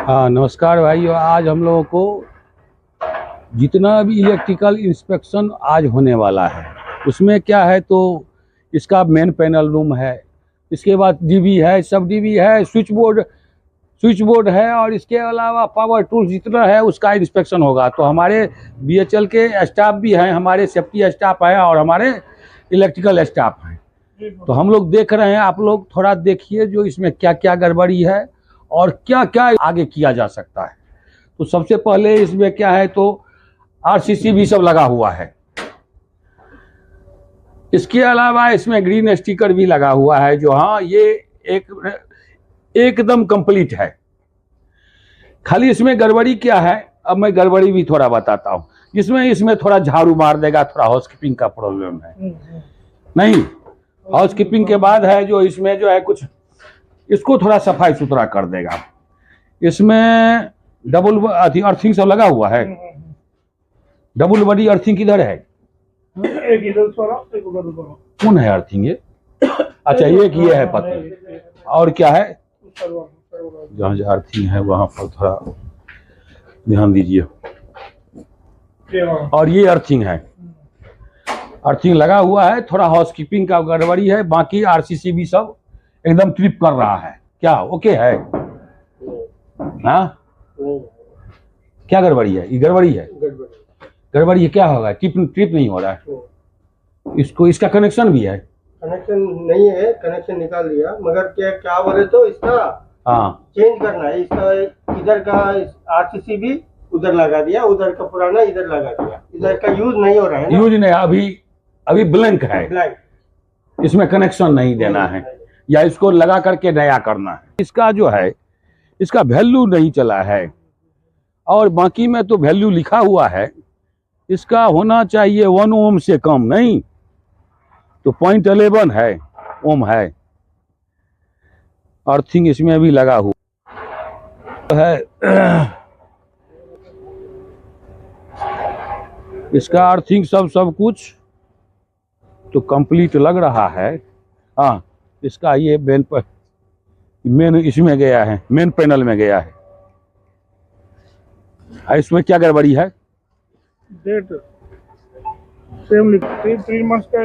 हाँ नमस्कार भाइयों। आज हम लोगों को जितना भी इलेक्ट्रिकल इंस्पेक्शन आज होने वाला है उसमें क्या है तो इसका मेन पैनल रूम है, इसके बाद डीबी है, सब डीबी है, स्विच बोर्ड है और इसके अलावा पावर टूल्स जितना है उसका इंस्पेक्शन होगा। तो हमारे बीएचएल के स्टाफ भी हैं, हमारे सेफ्टी स्टाफ है और हमारे इलेक्ट्रिकल स्टाफ हैं। तो हम लोग देख रहे हैं, आप लोग थोड़ा देखिए जो इसमें क्या क्या गड़बड़ी है और क्या क्या आगे किया जा सकता है। तो सबसे पहले इसमें क्या है तो आरसीसी भी सब लगा हुआ है, इसके अलावा इसमें ग्रीन स्टिकर भी लगा हुआ है जो हाँ ये एकदम कंप्लीट है। खाली इसमें गड़बड़ी क्या है, अब मैं गड़बड़ी भी थोड़ा बताता हूँ। इसमें थोड़ा झाड़ू मार देगा, थोड़ा हाउसकीपिंग का प्रॉब्लम है। नहीं, हाउसकीपिंग के बाद है जो इसमें जो है कुछ इसको थोड़ा सफाई सुथरा कर देगा। इसमें डबल अर्थिंग सब लगा हुआ है। डबल बॉडी अर्थिंग किधर है? एक इधर एक उधर। कौन है अर्थिंग ये? अच्छा एक ये है पत्ती, और क्या है? जहाँ जहाँ अर्थिंग है वहां पर थोड़ा ध्यान दीजिए। और ये अर्थिंग है, अर्थिंग लगा हुआ है, थोड़ा हाउसकीपिंग का गड़बड़ी है, बाकी आरसीसी भी सब एकदम ट्रिप कर रहा है। क्या ओके है? हाँ क्या गड़बड़ी है? ये गड़बड़ी है, गड़बड़ी है। क्या होगा? ट्रिप नहीं हो रहा है। इसको इसका कनेक्शन भी है? कनेक्शन नहीं है, कनेक्शन निकाल दिया, मगर क्या बोले तो इसका चेंज करना है। इसका इधर का आरसीसी भी उधर लगा दिया, उधर का पुराना इधर लगा दिया। इधर का यूज नहीं हो रहा है, यूज नहीं, अभी ब्लैंक है, ब्लैंक। इसमें कनेक्शन नहीं देना है या इसको लगा करके नया करना है। इसका जो है इसका वैल्यू नहीं चला है और बाकी में तो वैल्यू लिखा हुआ है। इसका होना चाहिए 1 ओम से कम, नहीं तो 0.11 है ओम है। अर्थिंग इसमें भी लगा हुआ है। इसका अर्थिंग सब कुछ तो कंप्लीट लग रहा है। हाँ इसका ये मेन इसमें गया है, मेन पैनल में गया है। इसमें क्या गड़बड़ी है? डेट सेम 3 मंथ्स का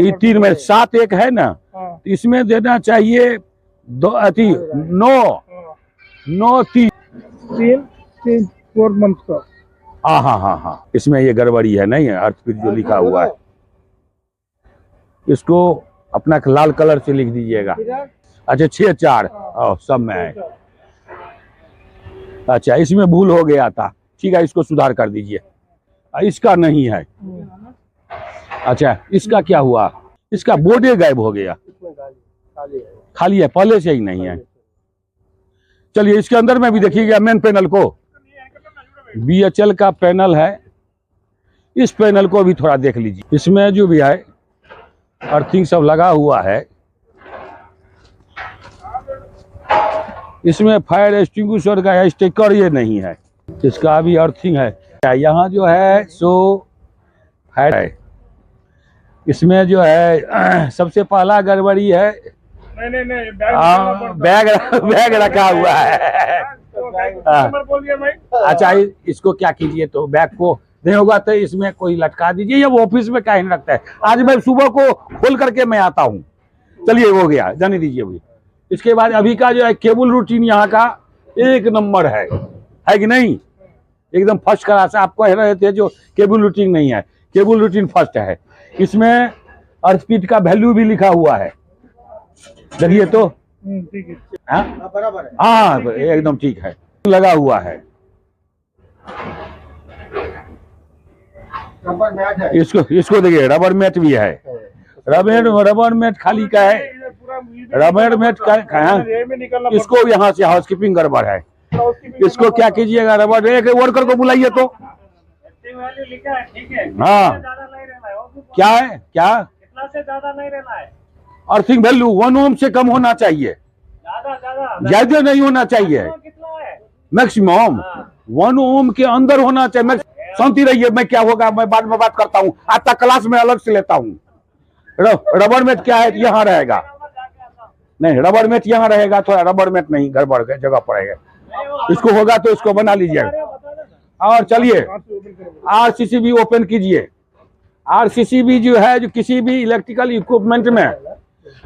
एक 3 में 7 एक है ना। हाँ। तो इसमें देना चाहिए 4 मंथ का। हाँ इसमें ये गड़बड़ी है, नहीं है अर्थ जो लिखा हुआ है। इसको अपना लाल कलर से लिख दीजिएगा। अच्छा 6-4 सब में है। अच्छा इसमें भूल हो गया था, ठीक है इसको सुधार कर दीजिए। इसका नहीं है। अच्छा इसका क्या हुआ? इसका बोर्डे गायब हो गया, खाली है, पहले से ही नहीं है। चलिए इसके अंदर में भी देखिएगा मेन पैनल को। बीएचएल का पैनल है, इस पैनल को भी थोड़ा देख लीजिए। इसमें जो भी है अर्थिंग सब लगा हुआ है। इसमें फायर एक्सटिंग्विशर का स्टिकर ये नहीं है, इसका भी अर्थिंग है। यहाँ जो है सो फायर है। इसमें जो है सबसे पहला गड़बड़ी है, नहीं बैग रखा हुआ है। अच्छा इसको क्या कीजिए तो बैग को नहीं होगा तो इसमें कोई लटका दीजिए, या वो ऑफिस में काहे रखता है। आज मैं सुबह को खोल करके मैं आता हूँ। चलिए हो गया, जाने दीजिए अभी। इसके बाद अभी का जो है केबल रूटीन यहाँ का 1 नंबर है कि नहीं? एकदम फर्स्ट क्लास। आप कह रहे थे जो केबल रूटीन नहीं है, केबल रूटीन फर्स्ट है। इसमें अर्थ स्पीड का वैल्यू भी लिखा हुआ है, देखिए तो। ठीक है, हाँ बराबर है। हाँ एकदम ठीक है, लगा हुआ है। इसको देखिए रबर मैट भी है। रबर मैट खाली का है, रबर मैट का है। इसको यहाँ से हाउसकीपिंग गड़बड़ है। इसको क्या कीजिएगा, रबर एक वर्कर को बुलाइए तो। हाँ क्या है, क्या से ज्यादा नहीं रहना है। अर्थिंग वैल्यू 1 ओम से कम होना चाहिए, ज्यादा नहीं होना चाहिए। मैक्सिमम 1 ओम के अंदर होना चाहिए। शांति रहिए, मैं क्या होगा मैं बाद में बात करता हूँ, आता क्लास में अलग से लेता हूँ। रबर मैट क्या है यहाँ रहेगा, नहीं रबर मैट यहाँ रहेगा, थोड़ा रबर मैट नहीं गड़बड़ जगह पड़ेगा। इसको होगा तो इसको बना लीजिएगा। और चलिए आरसीसी भी ओपन कीजिए। आरसीसी भी जो है, जो किसी भी इलेक्ट्रिकल इक्विपमेंट में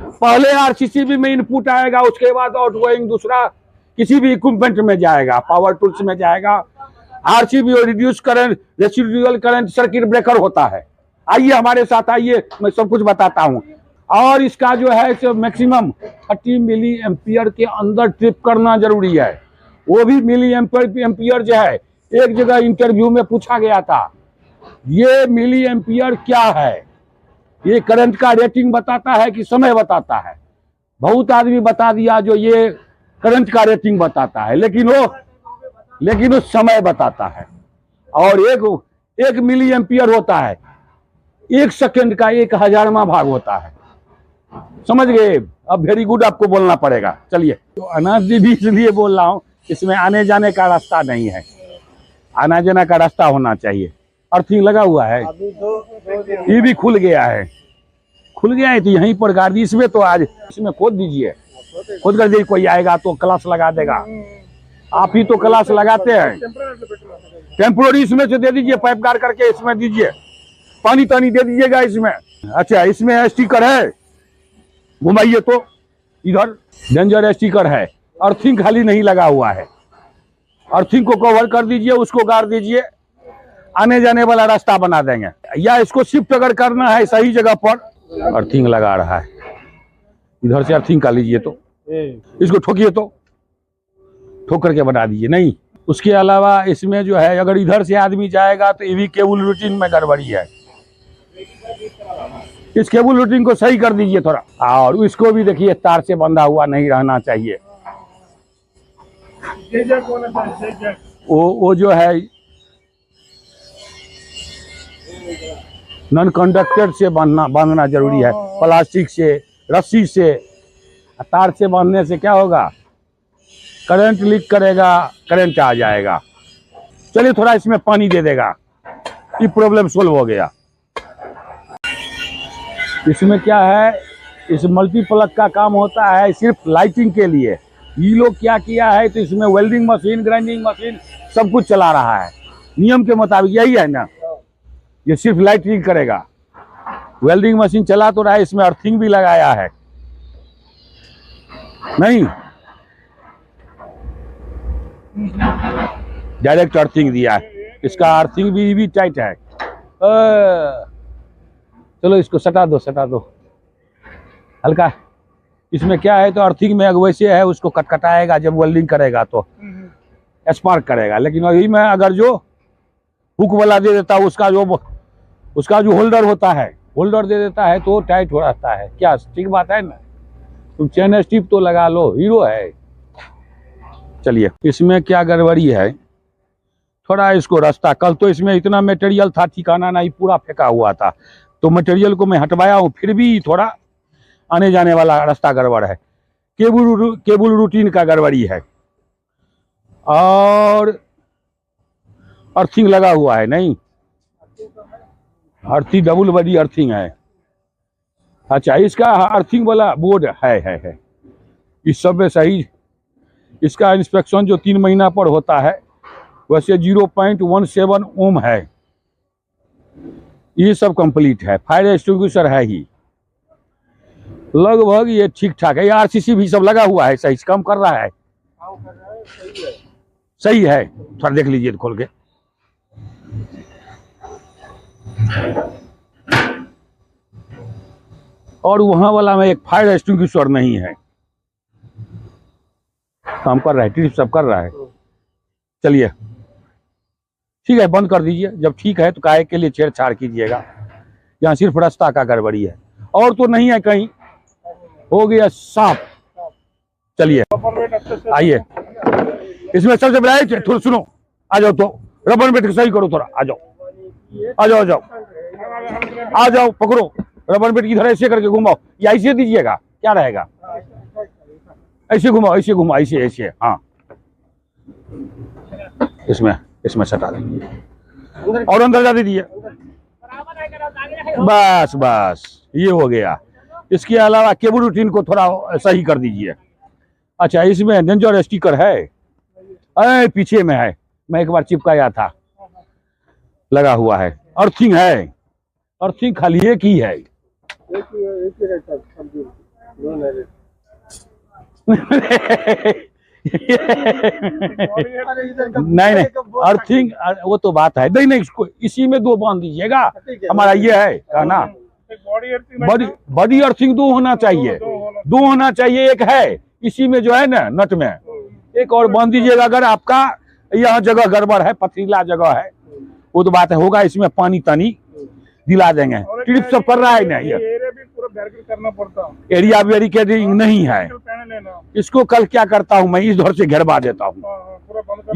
पहले आरसीसी में इनपुट आएगा, उसके बाद आउटगोइंग दूसरा किसी भी इक्विपमेंट में जाएगा, पावर टूल्स में जाएगा। RCB reduce current, residual current, circuit breaker होता है। आइए हमारे साथ, आइए मैं सब कुछ बताता हूँ। और इसका जो है मैक्सिमम 30 मिली एम्पियर के अंदर ट्रिप करना जरूरी है। वो भी मिली एम्पियर जो है, एक जगह इंटरव्यू में पूछा गया था, ये मिली एम्पियर क्या है? ये करंट का रेटिंग बताता है कि समय बताता है? बहुत आदमी बता दिया जो ये करंट का रेटिंग बताता है, लेकिन वो समय बताता है। और एक मिली एम्पियर होता है, 1 सेकंड का 1000वां भाग होता है। समझ गए? अब वेरी गुड आपको बोलना पड़ेगा। चलिए, तो अनाज भी इसलिए बोल रहा हूँ, इसमें आने जाने का रास्ता नहीं है, आना जाने का रास्ता होना चाहिए। अर्थिंग लगा हुआ है, ये भी खुल गया है, खुल गया है तो यहीं पर गाड़ दी। इसमें तो आज इसमें खोद दीजिए, खोद कर दीजिए, कोई आएगा तो क्लास लगा देगा। आप ही तो क्लास लगाते हैं, टेम्पोररी इसमें से दे दीजिए, पाइप गाड़ करके इसमें दीजिए, पानी तानी दे दीजिएगा इसमें। अच्छा, इसमें स्टिकर है, घुमाइए तो इधर डेंजर स्टिकर है। अर्थिंग खाली नहीं लगा हुआ है, अर्थिंग को कवर कर दीजिए, उसको गाड़ दीजिए, आने जाने वाला रास्ता बना देंगे। या इसको शिफ्ट अगर करना है सही जगह पर, अर्थिंग लगा रहा है, इधर से अर्थिंग कर लीजिए, तो इसको ठोकिए, तो ठोक करके बना दीजिए। नहीं, उसके अलावा इसमें जो है, अगर इधर से आदमी जाएगा तो ये भी केबल रूटीन में गड़बड़ी है, इस केबल रूटीन को सही कर दीजिए थोड़ा। और इसको भी देखिए, तार से बंधा हुआ नहीं रहना चाहिए। वो जो है नॉन कंडक्टर से बांधना जरूरी है, प्लास्टिक से, रस्सी से। तार से बांधने से क्या होगा, करंट लीक करेगा, करंट आ जाएगा। चलिए थोड़ा इसमें पानी दे देगा, ये प्रॉब्लम सोल्व हो गया। इसमें क्या है, इस मल्टीप्लग का काम होता है सिर्फ लाइटिंग के लिए। ये लोग क्या किया है, तो इसमें वेल्डिंग मशीन, ग्राइंडिंग मशीन सब कुछ चला रहा है नियम के मुताबिक, यही है ना। ये सिर्फ लाइटिंग करेगा, वेल्डिंग मशीन चला तो रहा है, इसमें अर्थिंग भी लगाया है। नहीं, डायरेक्ट अर्थिंग दिया है, इसका अर्थिंग भी टाइट है। चलो इसको सटा दो हल्का। इसमें क्या है, तो अर्थिंग में वैसे है, उसको कटकटाएगा जब वेल्डिंग करेगा तो स्पार्क करेगा। लेकिन वही में अगर जो हुक वाला दे देता है, उसका जो होल्डर होता है, होल्डर दे देता है तो टाइट हो जाता है। क्या ठीक बात है ना? तुम चेन स्टिप तो लगा लो, हीरो है। चलिए, इसमें क्या गड़बड़ी है, थोड़ा इसको रास्ता, कल तो इसमें इतना मटेरियल था, ठिकाना नहीं, पूरा फेंका हुआ था, तो मटेरियल को मैं हटवाया हूँ, फिर भी थोड़ा आने जाने वाला रास्ता गड़बड़ है। केबल रूटीन का गड़बड़ी है, और अर्थिंग लगा हुआ है। नहीं, अर्थिंग डबल बड़ी अर्थिंग है। अच्छा, इसका अर्थिंग वाला बोर्ड है इस सब में सही। इसका इंस्पेक्शन जो 3 महीना पर होता है, वैसे 0.17 ओम है, ये सब कंप्लीट है। फायर एक्सटिंग्विशर है ही, लगभग ये ठीक ठाक है। आरसीसी भी सब लगा हुआ है, सही से काम कर रहा है, सही है। थोड़ा देख लीजिए खोल के। और वहां वाला में एक फायर एक्सटिंग्विशर नहीं है, काम कर रहा है, ट्रिप सब कर रहा है। चलिए ठीक है, बंद कर दीजिए। जब ठीक है तो काहे के लिए छेड़छाड़ कीजिएगा, यहाँ सिर्फ रास्ता का गड़बड़ी है, और तो नहीं है कहीं, हो गया साफ। चलिए आइए, इसमें सबसे बड़ा थोड़ा सुनो, आ जाओ तो रबर बेट सही करो, थोड़ा आ जाओ, आ जाओ, आ जाओ, आ जाओ, पकड़ो रबर बेट, इधर ऐसे करके घुमाओ, या ऐसे दीजिएगा, क्या रहेगा, ऐसे घुमाओ, ऐसे घुमाओ, ऐसे ऐसे, हाँ इसमें सटा दीजिए और अंदर जा दीजिए, बस बस ये हो गया। इसके अलावा केबल रूटीन को थोड़ा सही कर दीजिए। अच्छा, इसमें डेंजर स्टिकर है, अरे पीछे में है, मैं एक बार चिपकाया था, लगा हुआ है। अर्थिंग है, अर्थिंग खाली एक ही है। एक ही रहता है, दो नहीं रहते। नहीं नहीं, अर्थिंग वो तो बात है, नहीं नहीं, इसको इसी में दो बांध दीजिएगा, हमारा ये है कहना। बॉडी अर्थिंग दो होना चाहिए, दो होना चाहिए, एक है इसी में जो है ना नट में, एक और बांध दीजिएगा। अगर आपका यह जगह गड़बड़ है, पथरीला जगह है, वो तो बात है, होगा इसमें पानी तानी दिला देंगे। ट्रिप सब कर रहा है ना, ये करना पड़ता, एरिया बैरिकेडिंग नहीं है। इसको कल क्या करता हूँ मैं, इधर से घेरवा देता हूँ,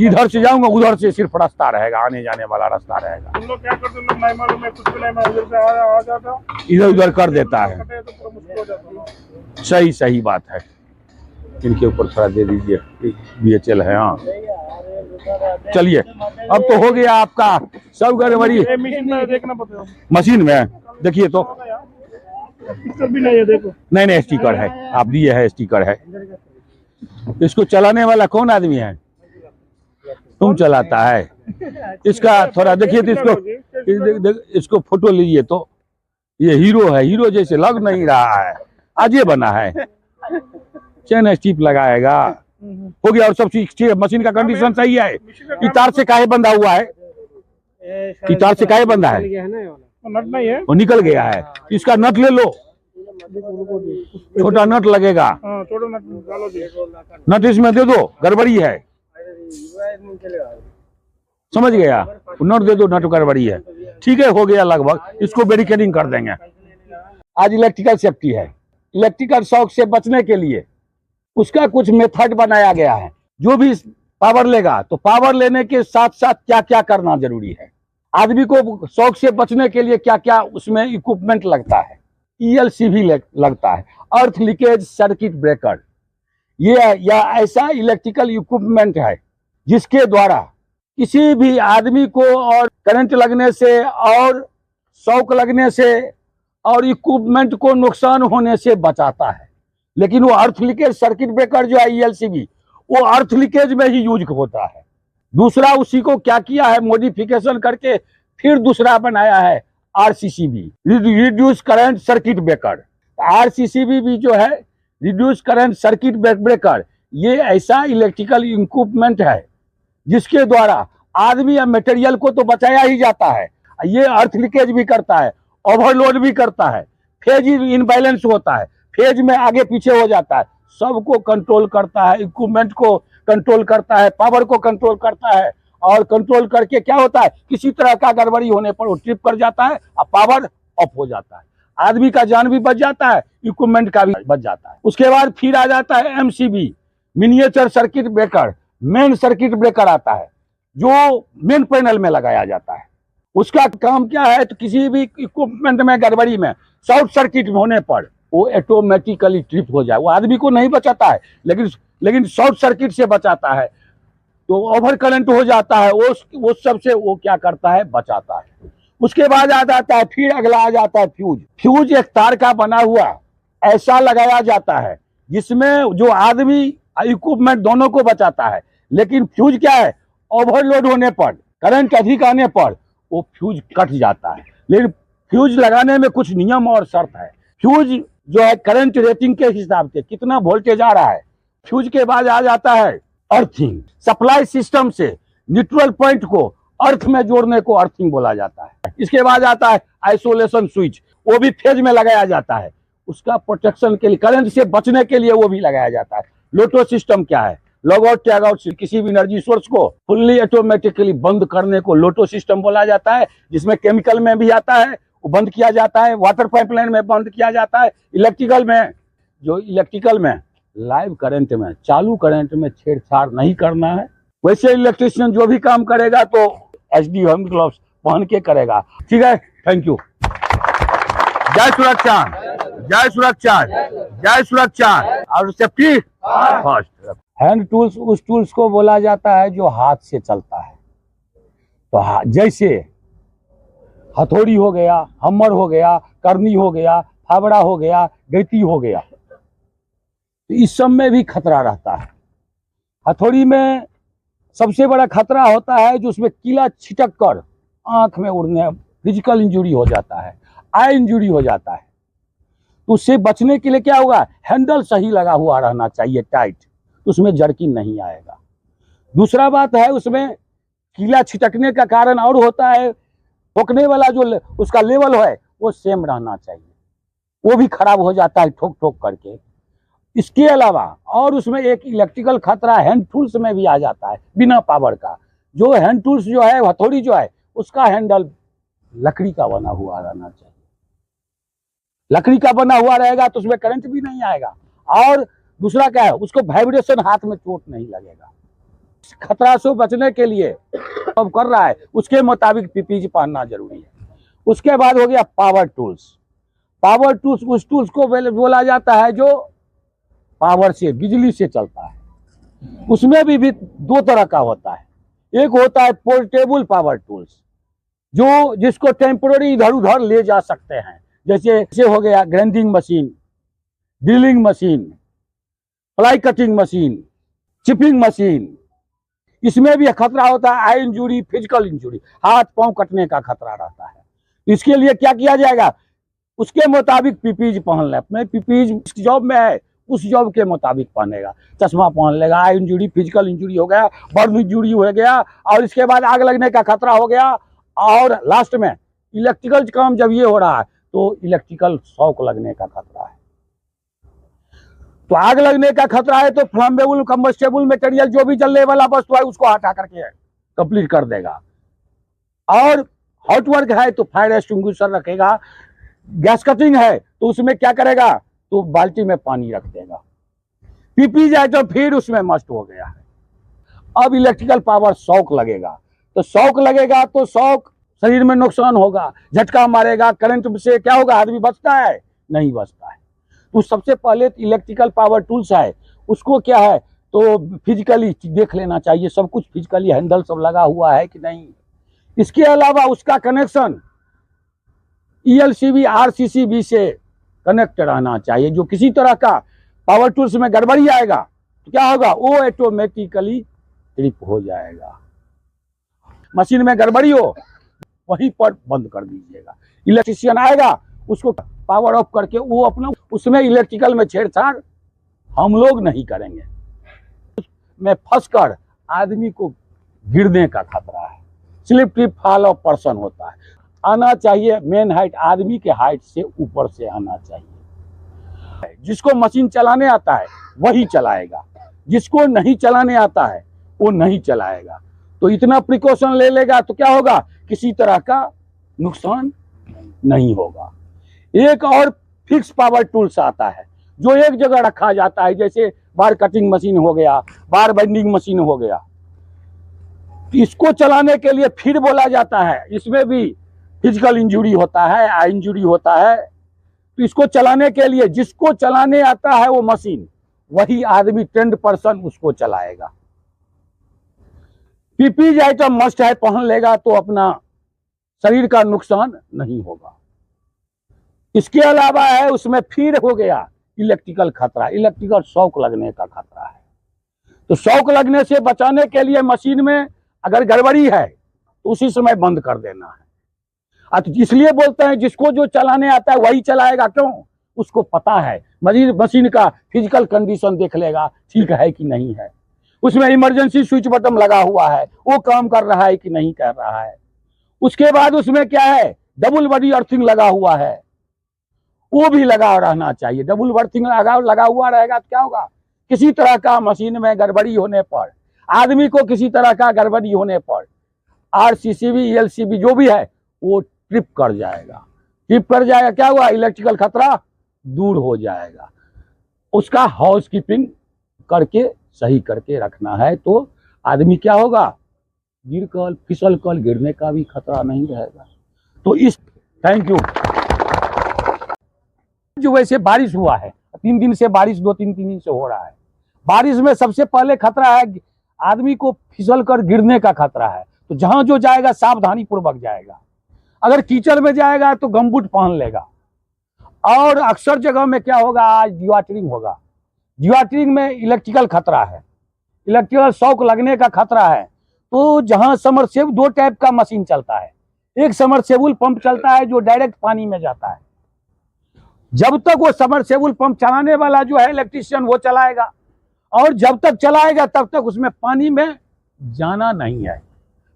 इधर से जाऊंगा, उधर से सिर्फ रास्ता रहेगा, आने जाने वाला रास्ता रहेगा। तुम लोग क्या करते हो, नहीं मालूम है, कुछ भी नहीं मालूम, इधर से आ जाता, इधर उधर कर देता है। सही सही बात है, इनके ऊपर थोड़ा दे दीजिए, BHL है। हाँ चलिए, अब तो हो गया आपका सब गड़बड़ी। मशीन में देखिए तो भी नहीं है, देखो। नहीं नहीं, स्टिकर है, आप दिए है, स्टिकर है। इसको चलाने वाला कौन आदमी है? तुम चलाता है। इसका थोड़ा देखिए तो इसको फोटो लीजिए तो, ये हीरो है, हीरो जैसे लग नहीं रहा है, आज ये बना है। चेन स्टिप लगाएगा, हो गया। और सब चीज मशीन का कंडीशन सही है। कि तार से काहे बंधा हुआ है, कि तार से काहे बंधा है, नट नहीं है, वो निकल गया है। इसका नट ले लो, छोटा नट लगेगा, छोटा नट डालो जी, नट इसमें दे दो, गड़बड़ी है, समझ गया, नट दे दो, नट गड़बड़ी है। ठीक है, हो गया लगभग, इसको बैरिकेडिंग कर देंगे। आज इलेक्ट्रिकल सेफ्टी है, इलेक्ट्रिकल शॉक से बचने के लिए उसका कुछ मेथड बनाया गया है। जो भी पावर लेगा तो पावर लेने के साथ साथ क्या क्या करना जरूरी है, आदमी को शॉक से बचने के लिए क्या क्या उसमें इक्विपमेंट लगता है। ELC भी लगता है, अर्थ लीकेज सर्किट ब्रेकर। ये या ऐसा इलेक्ट्रिकल इक्विपमेंट है जिसके द्वारा किसी भी आदमी को और करंट लगने से और शॉक लगने से और इक्विपमेंट को नुकसान होने से बचाता है। लेकिन वो अर्थ लीकेज सर्किट ब्रेकर जो है ELCB, वो अर्थ लीकेज में ही यूज होता है। दूसरा उसी को क्या किया है, मॉडिफिकेशन करके फिर दूसरा बनाया है RCCB, reduce current circuit breaker. RCCB भी जो है रिड्यूस करंट सर्किट ब्रेकर, ये ऐसा इलेक्ट्रिकल इक्विपमेंट है जिसके द्वारा आदमी या मटेरियल को तो बचाया ही जाता है, ये अर्थ लीकेज भी करता है, ओवरलोड भी करता है, फेज इनबैलेंस होता है, फेज में आगे पीछे हो जाता है, सबको कंट्रोल करता है, इक्विपमेंट को कंट्रोल करता है, पावर को कंट्रोल करता है। और कंट्रोल करके क्या होता है, किसी तरह का गड़बड़ी होने पर वो ट्रिप कर जाता है और पावर ऑफ हो जाता है, आदमी का जान भी बच जाता है, इक्विपमेंट का भी बच जाता है। उसके बाद फिर आ जाता है MCB, miniature circuit breaker. Main circuit breaker आता है जो मेन पैनल में लगाया जाता है। उसका काम क्या है, तो किसी भी इक्विपमेंट में गड़बड़ी में शॉर्ट सर्किट होने पर वो ऑटोमेटिकली ट्रिप हो जाए। वो आदमी को नहीं बचाता है, लेकिन शॉर्ट सर्किट से बचाता है, तो ओवर करंट हो जाता है, वो सबसे वो क्या करता है, बचाता है। उसके बाद आ जाता है, फिर अगला आ जाता है फ्यूज। फ्यूज एक तार का बना हुआ ऐसा लगाया जाता है जिसमें जो आदमी इक्विपमेंट दोनों को बचाता है। लेकिन फ्यूज क्या है, ओवरलोड होने पर, करंट अधिक आने पर वो फ्यूज कट जाता है। लेकिन फ्यूज लगाने में कुछ नियम और शर्त है। फ्यूज जो है करंट रेटिंग के हिसाब से कितना वोल्टेज आ रहा है। फ्यूज के बाद आ जाता है अर्थिंग। सप्लाई सिस्टम से न्यूट्रल पॉइंट को अर्थ में जोड़ने को अर्थिंग बोला जाता है। इसके बाद आता है आइसोलेशन स्विच, वो भी फेज में लगाया जाता है, उसका प्रोटेक्शन के लिए, करंट से बचने के लिए वो भी लगाया जाता है। लोटो सिस्टम क्या है, लॉग आउट टैग आउट, किसी भी एनर्जी सोर्स को फुल्ली ऑटोमेटिकली बंद करने को लोटो सिस्टम बोला जाता है। जिसमें केमिकल में भी आता है, वो बंद किया जाता है, वाटर पाइपलाइन में बंद किया जाता है। इलेक्ट्रिकल में लाइव करंट में, चालू करंट में छेड़छाड़ नहीं करना है। वैसे इलेक्ट्रिशियन जो भी काम करेगा तो HD हैंड ग्लव्स पहन के करेगा। ठीक है, थैंक यू। जय सुरक्षा, जय सुरक्षा, जय सुरक्षा। और सेफ्टी फर्स्ट। हैंड टूल्स उस टूल्स को बोला जाता है जो हाथ से चलता है। तो जैसे हथौड़ी हो गया, हमर हो गया, करनी हो गया, फावड़ा हो गया, गैती हो गया, तो इस सब में भी खतरा रहता है। हथौड़ी में सबसे बड़ा खतरा होता है जो उसमें कीला छिटक कर आंख में उड़ने, फिजिकल इंजुरी हो जाता है, आई इंजुरी हो जाता है। तो उससे बचने के लिए क्या होगा, हैंडल सही लगा हुआ रहना चाहिए, टाइट, तो उसमें जर्किन नहीं आएगा। दूसरा बात है, उसमें कीला छिटकने का कारण और होता है, ठोकने वाला जो उसका लेवल है वो सेम रहना चाहिए, वो भी खराब हो जाता है ठोक ठोक करके। इसके अलावा और उसमें एक इलेक्ट्रिकल खतरा हैंड टूल्स में भी आ जाता है, बिना पावर का। जो हैंड टूल्स जो है, हथौड़ी जो है, उसका हैंडल लकड़ी का बना हुआ रहना चाहिए। लकड़ी का बना हुआ रहेगा तो उसमें करंट भी नहीं आएगा, और दूसरा क्या है, उसको वाइब्रेशन, हाथ में चोट नहीं लगेगा। खतरा से बचने के लिए अब कर रहा है उसके मुताबिक पीपीई पहनना जरूरी है। उसके बाद हो गया पावर टूल्स। पावर टूल्स उस टूल्स को बोला जाता है जो पावर से, बिजली से चलता है। उसमें भी दो तरह का होता है। एक होता है पोर्टेबल पावर टूल्स, जो जिसको टेम्पोररी इधर उधर ले जा सकते हैं, जैसे हो गया grinding machine, drilling machine, fly cutting machine, chipping machine. इसमें भी खतरा होता है आई इंजुरी, फिजिकल इंजुरी, हाथ पांव कटने का खतरा रहता है। इसके लिए क्या किया जाएगा, उसके मुताबिक पीपीई पहन ले। अपने पीपीई जॉब में है उस जॉब के मुताबिक पहनेगा, चश्मा पहन लेगा। आई इंजुरी, फिजिकल इंजुरी हो गया, बर्न इंजुरी हो गया, और इसके बाद आग लगने का खतरा हो गया, और लास्ट में इलेक्ट्रिकल काम जब ये हो रहा है तो इलेक्ट्रिकल शॉक लगने का खतरा है। तो आग लगने का खतरा है तो फ्लेमेबल कंबस्टेबल मटेरियल जो भी जलने वाला वस्तु है उसको हटा करके कंप्लीट कर देगा। और हॉट वर्क है तो फायर एक्सटिंग्विशर रखेगा। गैस कटिंग है तो उसमें क्या करेगा, तो बाल्टी में पानी रख देगा। पीपी जाए तो फिर उसमें मस्ट हो गया है। अब इलेक्ट्रिकल पावर शॉक लगेगा, तो शॉक लगेगा तो शॉक शरीर में नुकसान होगा, झटका मारेगा, करंट से क्या होगा, आदमी बचता है, नहीं बचता है। तो सबसे पहले इलेक्ट्रिकल पावर टूल्स है, उसको क्या है तो फिजिकली देख लेना चाहिए, सब कुछ फिजिकली हैंडल सब लगा हुआ है कि नहीं। इसके अलावा उसका कनेक्शन ELCB RCCB से कनेक्ट रहना चाहिए। जो किसी तरह का पावर टूल्स में गड़बड़ी आएगा तो क्या होगा, वो ऑटोमेटिकली ट्रिप हो जाएगा। मशीन में गड़बड़ी हो वहीं पर बंद कर दीजिएगा। इलेक्ट्रिशियन आएगा उसको पावर ऑफ करके वो अपना, उसमें इलेक्ट्रिकल में छेड़छाड़ हम लोग नहीं करेंगे। में फंसकर आदमी को गिरने का खतरा है, slip trip fall of person होता है। आना चाहिए मेन हाइट, आदमी के हाइट से ऊपर से आना चाहिए। जिसको मशीन चलाने आता है वही चलाएगा, जिसको नहीं चलाने आता है वो नहीं चलाएगा। तो इतना प्रिकॉशन ले लेगा तो क्या होगा, किसी तरह का नुकसान नहीं होगा। एक और फिक्स पावर टूल्स आता है जो एक जगह रखा जाता है, जैसे बार कटिंग मशीन हो गया, बार बेंडिंग मशीन हो गया। इसको चलाने के लिए फिर बोला जाता है, इसमें भी फिजिकल इंजुरी होता है, आई इंजुरी होता है। तो इसको चलाने के लिए जिसको चलाने आता है वो मशीन, वही आदमी ट्रेंड पर्सन उसको चलाएगा। पीपीई आइटम मस्ट है, पहन लेगा तो अपना शरीर का नुकसान नहीं होगा। इसके अलावा है उसमें फिर हो गया इलेक्ट्रिकल खतरा, इलेक्ट्रिकल शॉक लगने का खतरा है। तो शॉक लगने से बचाने के लिए मशीन में अगर गड़बड़ी है तो उसी समय बंद कर देना है। इसलिए बोलते हैं जिसको जो चलाने आता है वही चलाएगा। क्यों, उसको पता है मशीन का फिजिकल कंडीशन देख लेगा ठीक है कि नहीं है, उसमें इमरजेंसी स्विच बटन लगा हुआ है, वो काम कर रहा है कि नहीं कर रहा है। उसके बाद उसमें क्या है, डबल बॉडी अर्थिंग लगा हुआ है, वो भी लगा रहना चाहिए। डबल बर्थिंग लगा हुआ रहेगा तो क्या होगा, किसी तरह का मशीन में गड़बड़ी होने पर, आदमी को किसी तरह का गड़बड़ी होने पर RCCB ELCB जो भी है वो ट्रिप कर जाएगा। ट्रिप कर जाएगा क्या हुआ, इलेक्ट्रिकल खतरा दूर हो जाएगा। उसका हाउस कीपिंग करके सही करके रखना है तो आदमी क्या होगा, गिर कर फिसल कर गिरने का भी खतरा नहीं रहेगा। तो इस थैंक यू। जो वैसे बारिश हुआ है 3 दिन से, बारिश 2-3 दिन से हो रहा है। बारिश में सबसे पहले खतरा है आदमी को फिसल कर गिरने का खतरा है। तो जहां जो जाएगा सावधानी पूर्वक जाएगा। अगर कीचड़ में जाएगा तो गमबूट पहन लेगा। और अक्सर जगह में क्या होगा, आज डिवाटरिंग होगा, डिवाटरिंग में इलेक्ट्रिकल खतरा है। इलेक्ट्रिकल शॉक लगने का खतरा है। तो जहां समरसेबल, दो टाइप का मशीन चलता है, एक समरसेबल पंप चलता है जो डायरेक्ट पानी में जाता है। जब तक वो समरसेबल पंप चलाने वाला जो है इलेक्ट्रीशियन वो चलाएगा, और जब तक चलाएगा तब तक उसमें पानी में जाना नहीं है,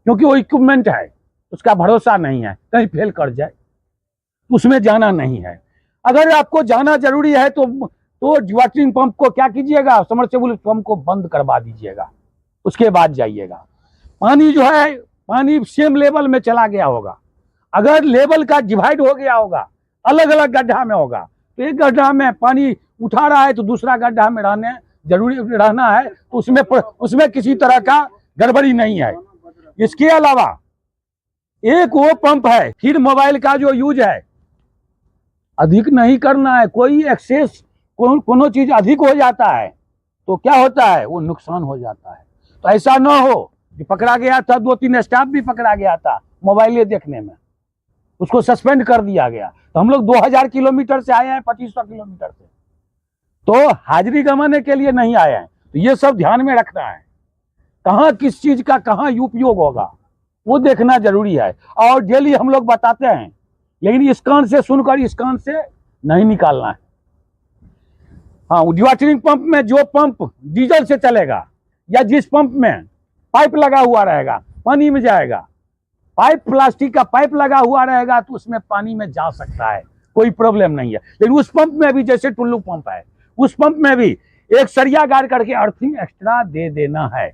क्योंकि वो इक्विपमेंट है, उसका भरोसा नहीं है, कहीं फेल कर जाए, उसमें जाना नहीं है। अगर आपको जाना जरूरी है तो वाटरिंग पंप को क्या कीजिएगा, समरसेबल पंप को बंद करवा दीजिएगा, उसके बाद जाइएगा। पानी जो है, पानी सेम लेवल में चला गया होगा। अगर लेवल का डिवाइड हो गया होगा, अलग अलग गड्ढा में होगा, तो एक गड्ढा में पानी उठा रहा है तो दूसरा गड्ढा में जरूरी रहना है, तो उसमें किसी तरह का गड़बड़ी नहीं है। इसके अलावा एक वो पंप है, फिर मोबाइल का जो यूज है अधिक नहीं करना है। कोई एक्सेस, कोनो चीज अधिक हो जाता है तो क्या होता है, वो नुकसान हो जाता है। तो ऐसा ना हो कि पकड़ा गया था, 2-3 स्टाफ भी पकड़ा गया था मोबाइल देखने में, उसको सस्पेंड कर दिया गया। तो हम लोग 2000 किलोमीटर से आए हैं, 2500 किलोमीटर से, तो हाजिरी गंवाने के लिए नहीं आए हैं। तो ये सब ध्यान में रखना है, कहाँ किस चीज का कहाँ उपयोग होगा वो देखना जरूरी है। और डेली हम लोग बताते हैं, लेकिन इस कान से सुनकर इस कान से नहीं निकालना है। हाँ, वाटरिंग पंप में जो पंप डीजल से चलेगा या जिस पंप में पाइप लगा हुआ रहेगा पानी में जाएगा, पाइप प्लास्टिक का पाइप लगा हुआ रहेगा तो उसमें पानी में जा सकता है, कोई प्रॉब्लम नहीं है। लेकिन उस पंप में भी, जैसे टुल्लू पंप है, उस पंप में भी एक सरिया गाड़ करके अर्थिंग एक्स्ट्रा दे देना है।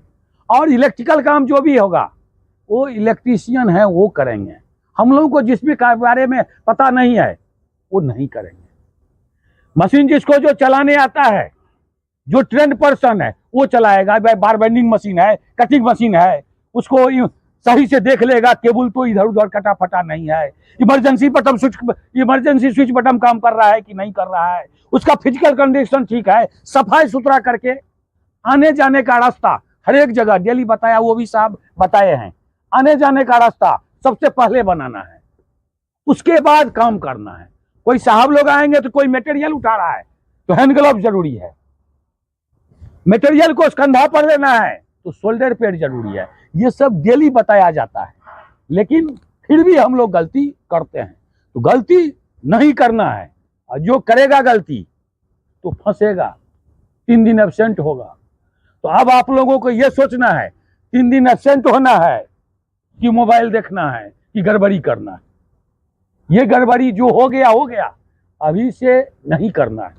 और इलेक्ट्रिकल काम जो भी होगा वो इलेक्ट्रीशियन है वो करेंगे। हम लोगों को जिस भी बारे में पता नहीं है वो नहीं करेंगे। मशीन जिसको जो चलाने आता है, जो ट्रेंड पर्सन है वो चलाएगा। भाई बार बेंडिंग मशीन है, कटिंग मशीन है, उसको सही से देख लेगा, केबल तो इधर उधर कटा फटा नहीं है, इमरजेंसी स्विच बटन काम कर रहा है कि नहीं कर रहा है, उसका फिजिकल कंडीशन ठीक है, सफाई सुथरा करके आने जाने का रास्ता हर एक जगह डेली बताया, वो भी साहब बताए हैं। आने जाने का रास्ता सबसे पहले बनाना है, उसके बाद काम करना है। कोई साहब लोग आएंगे तो कोई मटेरियल उठा रहा है तो हैंड ग्लव जरूरी है, मटेरियल को कंधा पर लेना है तो शोल्डर पैड जरूरी है। ये सब डेली बताया जाता है, लेकिन फिर भी हम लोग गलती करते हैं। तो गलती नहीं करना है, और जो करेगा गलती तो फंसेगा, 3 दिन एब्सेंट होगा। तो अब आप लोगों को ये सोचना है 3 दिन एब्सेंट होना है कि मोबाइल देखना है कि गड़बड़ी करना है। ये गड़बड़ी जो हो गया, अभी से नहीं करना है।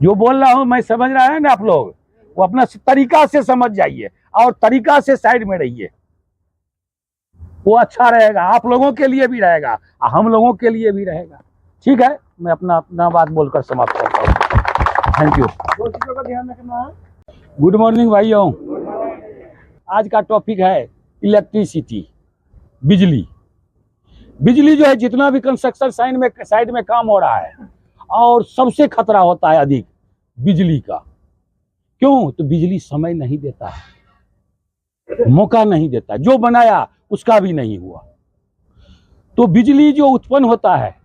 जो बोल रहा हूं मैं समझ रहा है ना आप लोग, वो अपना तरीका से समझ जाइए और तरीका से साइड में रहिए, वो अच्छा रहेगा, आप लोगों के लिए भी रहेगा, हम लोगों के लिए भी रहेगा। ठीक है, मैं अपना बात बोलकर समाप्त करता हूँ। Thank you. दो चीजों का ध्यान रखना है। गुड मॉर्निंग भाइयों, आज का टॉपिक है इलेक्ट्रिसिटी, बिजली। बिजली जो है, जितना भी कंस्ट्रक्शन साइड में काम हो रहा है, और सबसे खतरा होता है अधिक बिजली का। क्यों? तो बिजली समय नहीं देता है, मौका नहीं देता, जो बनाया उसका भी नहीं हुआ। तो बिजली जो उत्पन्न होता है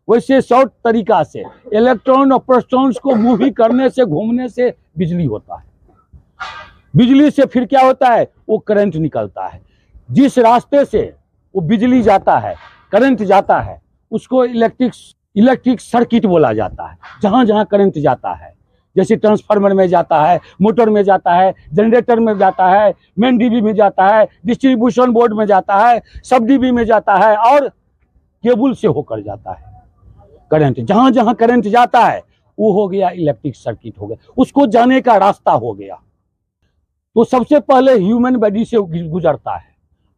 वैसे शॉर्ट तरीका से इलेक्ट्रॉन और प्रोटॉन्स को मूव करने से, घूमने से बिजली होता है। बिजली से फिर क्या होता है, वो करंट निकलता है। जिस रास्ते से वो बिजली जाता है, करंट जाता है, उसको इलेक्ट्रिक सर्किट बोला जाता है। जहां जहां करंट जाता है, जैसे ट्रांसफार्मर में जाता है, मोटर में जाता है, जनरेटर में जाता है, मेन डीबी में जाता है, डिस्ट्रीब्यूशन बोर्ड में जाता है, सब डीबी में जाता है, और केबल से होकर जाता है करंट। जहां जहां करंट जाता है वो हो गया इलेक्ट्रिक सर्किट, हो गया, उसको जाने का रास्ता हो गया। तो सबसे पहले ह्यूमन बॉडी से गुजरता है।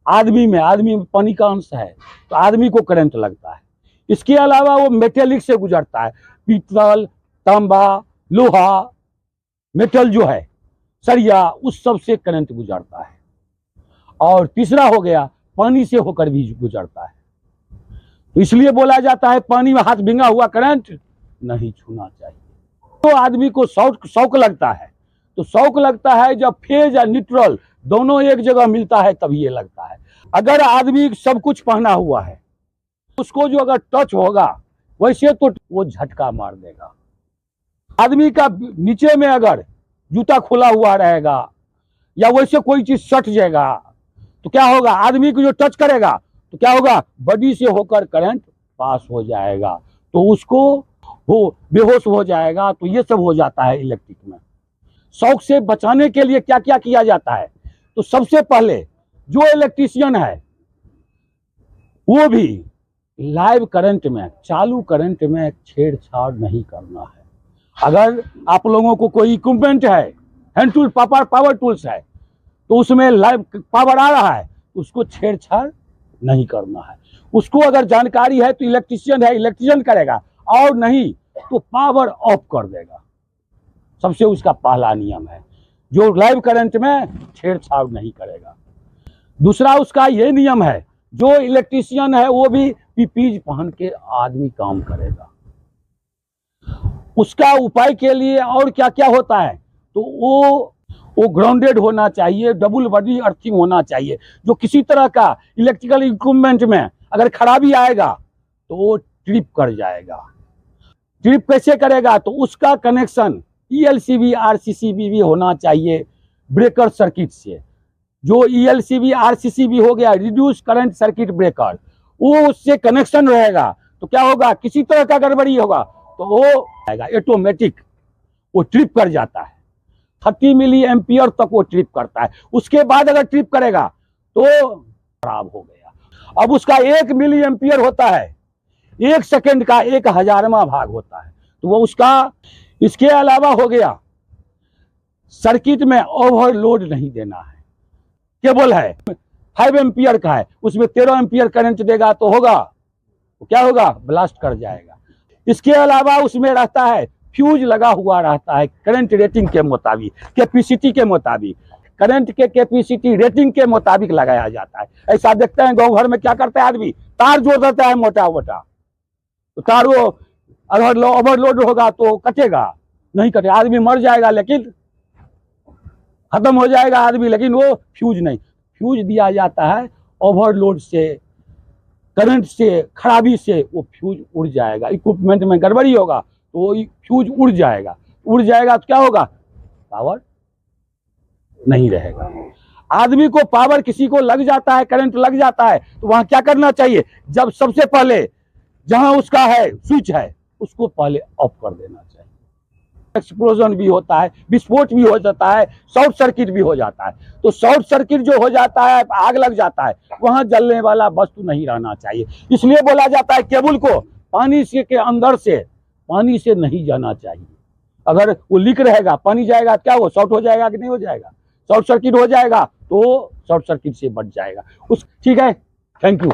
आदमी में पानी का अंश है तो आदमी को करंट लगता है। इसके अलावा वो मेटेलिक से गुजरता है, पीतल, तांबा, लोहा, मेटल जो है, सरिया, उस सब से करंट गुजरता है। और तीसरा हो गया पानी से होकर भी गुजरता है। तो इसलिए बोला जाता है पानी में हाथ भींगा हुआ करंट नहीं छूना चाहिए। तो आदमी को शौक लगता है, तो शौक लगता है जब फेज या न्यूट्रल दोनों एक जगह मिलता है तभी ये लगता है। अगर आदमी सब कुछ पहना हुआ है, उसको जो अगर टच होगा वैसे तो वो झटका मार देगा। आदमी का नीचे में अगर जूता खुला हुआ रहेगा या वैसे कोई चीज सट जाएगा तो क्या होगा, आदमी को जो टच करेगा तो क्या होगा, बॉडी से होकर करंट पास हो जाएगा तो उसको वो बेहोश हो जाएगा। तो ये सब हो जाता है इलेक्ट्रिक में। शॉक से बचाने के लिए क्या क्या किया जाता है, तो सबसे पहले जो इलेक्ट्रीशियन है वो भी लाइव करंट में, चालू करंट में छेड़छाड़ नहीं करना है। अगर आप लोगों को कोई इक्विपमेंट है, हैंड टूल, पावर टूल्स है, तो उसमें लाइव पावर आ रहा है, उसको छेड़छाड़ नहीं करना है। उसको अगर जानकारी है तो इलेक्ट्रीशियन है, इलेक्ट्रीशियन करेगा, और नहीं तो पावर ऑफ कर देगा। सबसे उसका पहला नियम है, जो लाइव करंट में छेड़छाड़ नहीं करेगा। दूसरा उसका ये नियम है, जो इलेक्ट्रीशियन है वो भी पीपीज पहन के आदमी काम करेगा। उसका उपाय के लिए और क्या क्या होता है, तो वो ग्राउंडेड होना चाहिए, डबल बॉडी अर्थिंग होना चाहिए। जो किसी तरह का इलेक्ट्रिकल इक्विपमेंट में अगर खराबी आएगा तो वो ट्रिप कर जाएगा। ट्रिप कैसे करेगा, तो उसका कनेक्शन ELCB RCCB भी होना चाहिए ब्रेकर सर्किट से। जो ELCB RCCB हो गया, रिड्यूस करंट सर्किट ब्रेकर, वो उससे कनेक्शन रहेगा तो क्या होगा, किसी तरह का गड़बड़ी होगा तो वो आएगा ऑटोमेटिक, वो ट्रिप कर जाता है। 30 मिली एम्पियर तक वो ट्रिप करता है। उसके बाद अगर ट्रिप करेगा तो खराब हो गया। अब उसका 1 मिली एम्पियर होता है, 1 सेकेंड का 1000वां भाग होता है, तो वो उसका। इसके अलावा हो गया, सर्किट में ओवरलोड नहीं देना है। केबल है 5 एम्पियर का है, उसमें 13 एम्पियर करंट देगा तो होगा, तो क्या होगा, ब्लास्ट कर जाएगा। इसके अलावा उसमें रहता है फ्यूज लगा हुआ रहता है, करंट रेटिंग के मुताबिक, कैपेसिटी के मुताबिक, करंट के कैपेसिटी रेटिंग के मुताबिक लगाया जाता है। ऐसा देखते हैं गांव घर में क्या करता है आदमी, तार जोड़ देता है मोटा मोटा, तो तार वो अगर ओवरलोड होगा तो कटेगा, नहीं कटेगा, आदमी मर जाएगा, लेकिन खत्म हो जाएगा आदमी, लेकिन वो फ्यूज नहीं। फ्यूज दिया जाता है ओवरलोड से, करंट से, खराबी से वो फ्यूज उड़ जाएगा। इक्विपमेंट में गड़बड़ी होगा तो वो फ्यूज उड़ जाएगा। उड़ जाएगा तो क्या होगा, पावर नहीं रहेगा। आदमी को पावर किसी को लग जाता है, करंट लग जाता है, तो वहां क्या करना चाहिए, जब सबसे पहले जहां उसका है स्विच है उसको पहले ऑफ कर देना चाहिए। एक्सप्लोजन भी होता है, विस्फोट भी हो जाता है, शॉर्ट सर्किट भी हो जाता है। तो शॉर्ट सर्किट जो हो जाता है, आग लग जाता है, वहां जलने वाला वस्तु नहीं रहना चाहिए। इसलिए बोला जाता है केबल को पानी से के अंदर से, पानी से नहीं जाना चाहिए। अगर वो लीक रहेगा, पानी जाएगा, क्या वो शॉर्ट हो जाएगा कि नहीं हो जाएगा, शॉर्ट सर्किट हो जाएगा, तो शॉर्ट सर्किट से बच जाएगा उस। ठीक है, थैंक यू।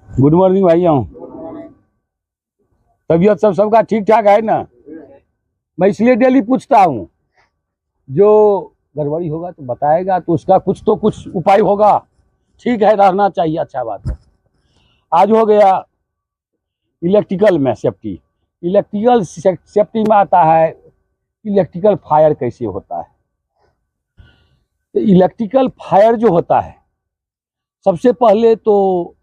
गुड मॉर्निंग भैया, तबीयत सबका ठीक ठाक है ना? मैं इसलिए डेली पूछता हूँ, जो गड़बड़ी होगा तो बताएगा, तो उसका कुछ उपाय होगा। ठीक है, रहना चाहिए, अच्छा बात है। आज हो गया इलेक्ट्रिकल में सेफ्टी। इलेक्ट्रिकल सेफ्टी में आता है इलेक्ट्रिकल फायर कैसे होता है। तो इलेक्ट्रिकल फायर जो होता है, सबसे पहले तो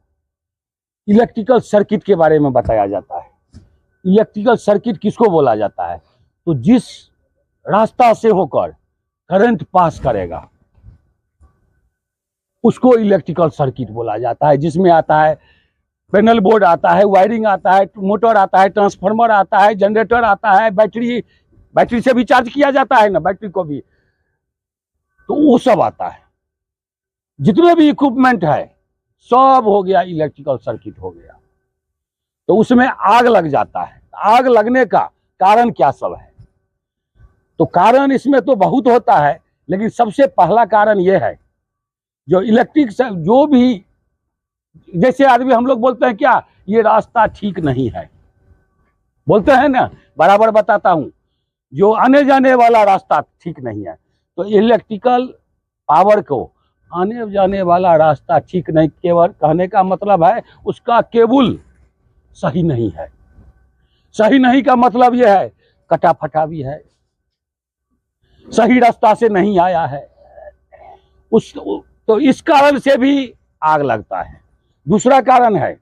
इलेक्ट्रिकल सर्किट के बारे में बताया जाता है। इलेक्ट्रिकल सर्किट किसको बोला जाता है, तो जिस रास्ता से होकर करंट पास करेगा उसको इलेक्ट्रिकल सर्किट बोला जाता है। जिसमें आता है पैनल बोर्ड आता है, वायरिंग आता है, मोटर आता है, ट्रांसफार्मर आता है, जनरेटर आता है, बैटरी से भी चार्ज किया जाता है ना, बैटरी को भी, तो वो सब आता है। जितने भी इक्विपमेंट है सब हो गया इलेक्ट्रिकल सर्किट हो गया। तो उसमें आग लग जाता है। आग लगने का कारण क्या सब है, तो कारण इसमें तो बहुत होता है, लेकिन सबसे पहला कारण यह है, जो इलेक्ट्रिक जो भी, जैसे आदमी हम लोग बोलते हैं क्या, ये रास्ता ठीक नहीं है, बोलते हैं ना, बराबर बताता हूं, जो आने जाने वाला रास्ता ठीक नहीं है। तो इलेक्ट्रिकल पावर को आने जाने वाला रास्ता ठीक नहीं, केवल कहने का मतलब है उसका केबल सही नहीं है। सही नहीं का मतलब यह है कटा फटा भी है, सही रास्ता से नहीं आया है, तो इस कारण से भी आग लगता है। दूसरा कारण है,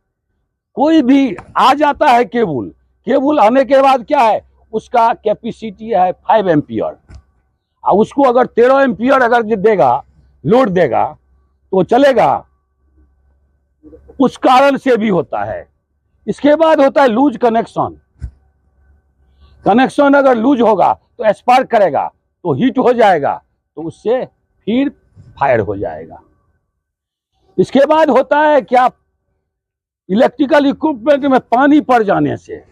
कोई भी आ जाता है केबल आने के बाद क्या है, उसका कैपेसिटी है 5 एम्पियर। और उसको अगर 13 एम्पियर अगर देगा, लोड देगा तो चलेगा, उस कारण से भी होता है। इसके बाद होता है लूज कनेक्शन। कनेक्शन अगर लूज होगा तो स्पार्क करेगा, तो हीट हो जाएगा, तो उससे फिर फायर हो जाएगा। इसके बाद होता है क्या, इलेक्ट्रिकल इक्विपमेंट में पानी पड़ जाने से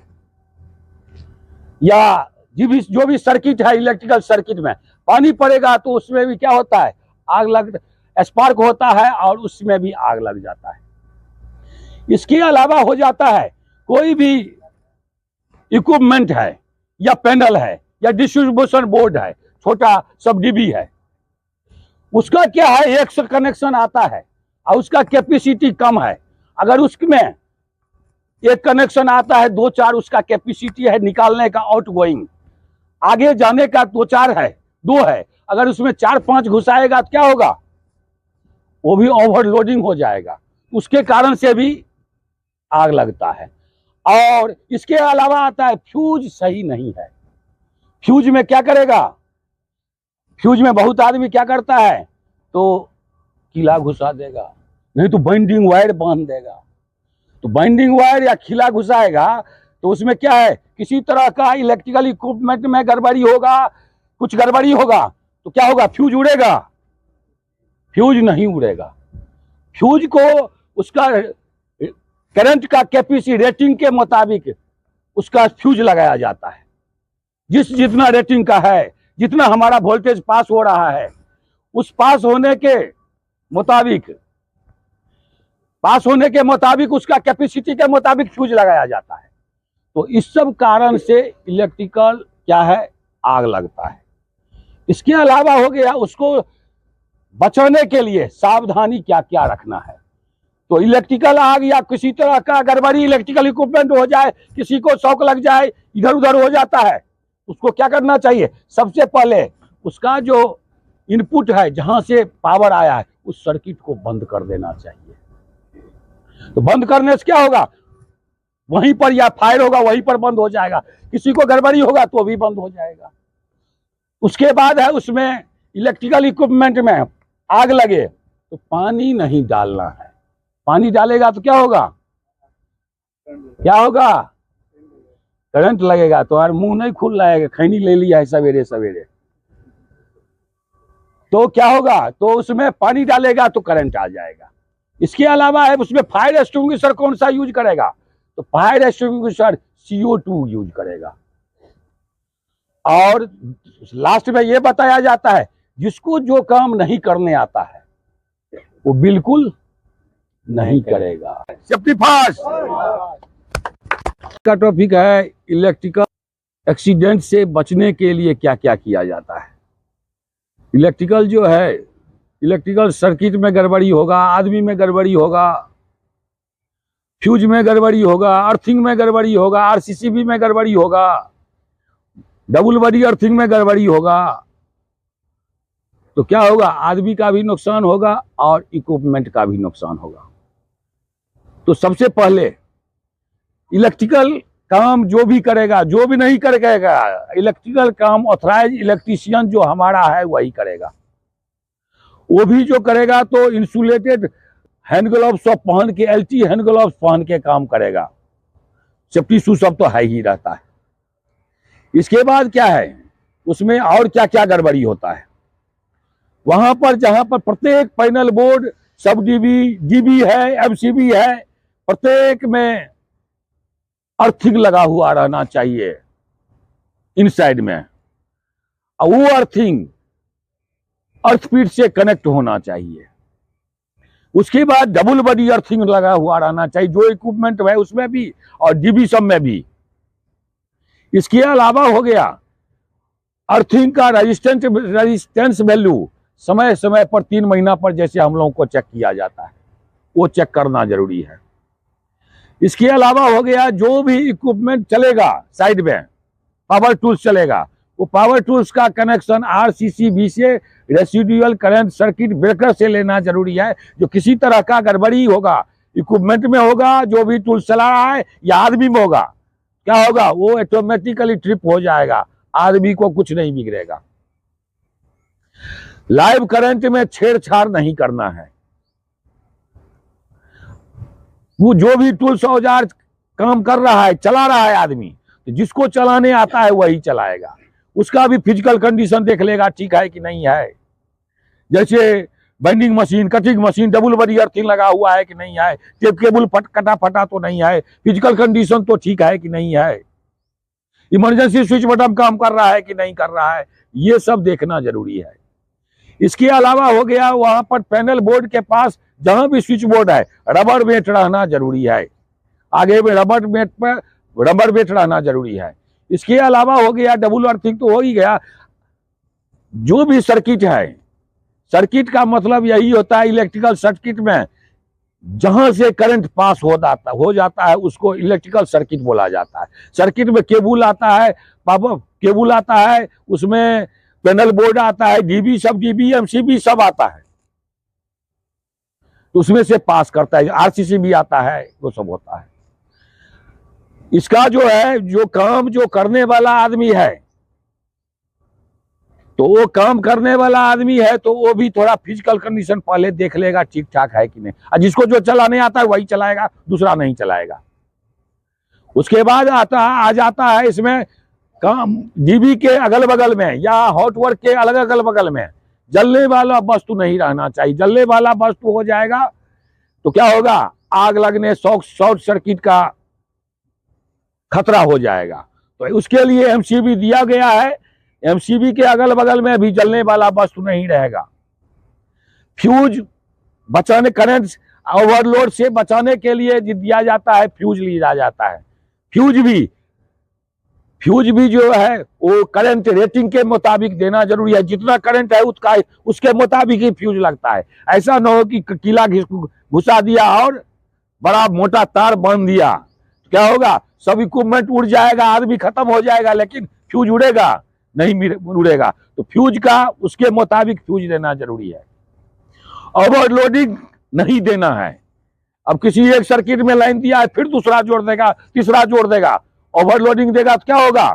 या जो भी सर्किट है, इलेक्ट्रिकल सर्किट में पानी पड़ेगा तो उसमें भी क्या होता है, आग लग, स्पार्क होता है और उसमें भी आग लग जाता है। इसके अलावा हो जाता है कोई भी इक्विपमेंट है या पैनल है या डिस्ट्रीब्यूशन बोर्ड है, छोटा सब डीबी है, उसका क्या है, एक से कनेक्शन आता है और उसका कैपेसिटी कम है। अगर उसमें एक कनेक्शन आता है, 2-4 उसका कैपेसिटी है निकालने का, आउटगोइंग आगे जाने का 2-4 है, 2 है, अगर उसमें 4-5 घुसाएगा तो क्या होगा, वो भी ओवरलोडिंग हो जाएगा, उसके कारण से भी आग लगता है। और इसके अलावा आता है फ्यूज सही नहीं है। फ्यूज में क्या करेगा, फ्यूज में बहुत आदमी क्या करता है, तो कीला घुसा देगा, नहीं तो बाइंडिंग वायर बांध देगा। तो बाइंडिंग वायर या खिला घुसाएगा तो उसमें क्या है, किसी तरह का इलेक्ट्रिकल इक्विपमेंट में गड़बड़ी होगा, कुछ गड़बड़ी होगा तो क्या होगा, फ्यूज उड़ेगा? फ्यूज नहीं उड़ेगा। फ्यूज को उसका करंट का कैपेसिटी रेटिंग के मुताबिक उसका फ्यूज लगाया जाता है। जितना रेटिंग का है, जितना हमारा वोल्टेज पास हो रहा है, उस पास होने के मुताबिक उसका कैपेसिटी के मुताबिक फ्यूज लगाया जाता है। तो इस सब कारण से इलेक्ट्रिकल क्या है, आग लगता है। इसके अलावा हो गया उसको बचाने के लिए सावधानी क्या क्या रखना है। तो इलेक्ट्रिकल आग या किसी तरह का गड़बड़ी इलेक्ट्रिकल इक्विपमेंट हो जाए, किसी को शॉक लग जाए, इधर उधर हो जाता है, उसको क्या करना चाहिए, सबसे पहले उसका जो इनपुट है, जहां से पावर आया है, उस सर्किट को बंद कर देना चाहिए। तो बंद करने से क्या होगा, वहीं पर या फायर होगा वहीं पर बंद हो जाएगा, किसी को गड़बड़ी होगा तो भी बंद हो जाएगा। उसके बाद है उसमें इलेक्ट्रिकल इक्विपमेंट में आग लगे तो पानी नहीं डालना है। पानी डालेगा तो क्या होगा, करंट लगेगा, तो यार मुंह नहीं खुल जाएगा, खैनी ले लिया है सवेरे सवेरे, तो क्या होगा, तो उसमें पानी डालेगा तो करंट आ जाएगा। इसके अलावा है उसमें फायर एक्सटिंग्विशर कौन सा यूज करेगा, तो फायर एक्सटिंग्विशर CO2 यूज करेगा। और लास्ट में यह बताया जाता है जिसको जो काम नहीं करने आता है वो बिल्कुल नहीं करेगा। सेफ्टी फर्स्ट का टॉपिक है इलेक्ट्रिकल एक्सीडेंट से बचने के लिए क्या क्या किया जाता है। इलेक्ट्रिकल जो है, इलेक्ट्रिकल सर्किट में गड़बड़ी होगा, आदमी में गड़बड़ी होगा, फ्यूज में गड़बड़ी होगा, अर्थिंग में गड़बड़ी होगा, RCCB में गड़बड़ी होगा, डबल बॉडी अर्थिंग में गड़बड़ी होगा, तो क्या होगा, आदमी का भी नुकसान होगा और इक्विपमेंट का भी नुकसान होगा। तो सबसे पहले इलेक्ट्रिकल काम जो भी करेगा, जो भी नहीं करेगा, इलेक्ट्रिकल काम ऑथराइज इलेक्ट्रीशियन जो हमारा है वही करेगा। वो भी जो करेगा तो इंसुलेटेड हैंड ग्लव्स पहन के, LT हैंड ग्लव्स पहन के काम करेगा। सेफ्टी शू सब तो है ही रहता है। इसके बाद क्या है, उसमें और क्या क्या गड़बड़ी होता है, वहां पर जहां पर प्रत्येक पैनल बोर्ड, सब डीबी है, MCB है, प्रत्येक में अर्थिंग लगा हुआ रहना चाहिए इनसाइड में, और वो अर्थिंग अर्थपीट से कनेक्ट होना चाहिए। उसके बाद डबल बॉडी अर्थिंग लगा हुआ रहना चाहिए, जो इक्विपमेंट है उसमें भी और डीबी सब में भी। इसके अलावा हो गया अर्थिंग का रेजिस्टेंस वैल्यू समय समय पर 3 महीना पर जैसे हम लोगों को चेक किया जाता है, वो चेक करना जरूरी है। इसके अलावा हो गया जो भी इक्विपमेंट चलेगा साइड में, पावर टूल्स चलेगा, वो पावर टूल्स का कनेक्शन RCCB से रेसिडुअल करंट सर्किट ब्रेकर से लेना जरूरी है। जो किसी तरह का गड़बड़ी होगा, इक्विपमेंट में होगा, जो भी टूल्स चला रहा है या आदमी में होगा, क्या होगा, वो ऑटोमेटिकली ट्रिप हो जाएगा, आदमी को कुछ नहीं बिगड़ेगा। लाइव करंट में छेड़छाड़ नहीं करना है। वो जो भी टूल्स औजार काम कर रहा है, चला रहा है आदमी, तो जिसको चलाने आता है वही चलाएगा। उसका भी फिजिकल कंडीशन देख लेगा ठीक है कि नहीं है। जैसे binding machine, cutting machine, double body earthing लगा हुआ है कि नहीं है, टेप केबल कटा फटा तो नहीं है, फिजिकल कंडीशन तो ठीक है कि नहीं है, इमरजेंसी स्विच बटन काम कर रहा है कि नहीं कर रहा है, ये सब देखना जरूरी है। इसके अलावा हो गया वहां पर पैनल बोर्ड के पास जहां भी स्विच बोर्ड है रबर मेट रहना जरूरी है। आगे में रबर मेट रहना जरूरी है। इसके अलावा हो गया डबल अर्थिंग तो हो ही गया। जो भी सर्किट है, सर्किट का मतलब यही होता है इलेक्ट्रिकल सर्किट में जहां से करंट पास हो जाता है उसको इलेक्ट्रिकल सर्किट बोला जाता है। सर्किट में केबल आता है, पावर केबल आता है, उसमें पैनल बोर्ड आता है, डीबी एमसीबी सब आता है, तो उसमें से पास करता है। आरसीसी भी आता है, वो सब होता है। इसका जो है जो काम जो करने वाला आदमी है, तो वो काम करने वाला आदमी है तो वो भी थोड़ा फिजिकल कंडीशन पहले देख लेगा ठीक ठाक है कि नहीं। और जिसको जो चलाने आता है वही चलाएगा, दूसरा नहीं चलाएगा। उसके बाद आ जाता है इसमें काम डीबी के अगल बगल में या हॉट वर्क के अलग अगल बगल में जलने वाला वस्तु नहीं रहना चाहिए। जलने वाला वस्तु हो जाएगा तो क्या होगा, आग लगने, शॉर्ट सर्किट का खतरा हो जाएगा। तो उसके लिए एमसीबी दिया गया है। एमसीबी के अगल बगल में भी जलने वाला वस्तु नहीं रहेगा। फ्यूज बचाने, करंट ओवरलोड से बचाने के लिए दिया जाता है, फ्यूज लिया जाता है। फ्यूज भी जो है वो करंट रेटिंग के मुताबिक देना जरूरी है। जितना करंट है उसके मुताबिक ही फ्यूज लगता है। ऐसा ना हो कि कीला घुसा दिया और बड़ा मोटा तार बांध दिया, क्या होगा, सब इक्विपमेंट उड़ जाएगा, आदमी खत्म हो जाएगा, लेकिन फ्यूज उड़ेगा नहीं, उड़ेगा। तो फ्यूज का उसके मुताबिक फ्यूज देना जरूरी है। ओवरलोडिंग नहीं देना है। अब किसी एक सर्किट में लाइन दिया है, फिर दूसरा जोड़ देगा, तीसरा जोड़ देगा, ओवरलोडिंग देगा तो क्या होगा,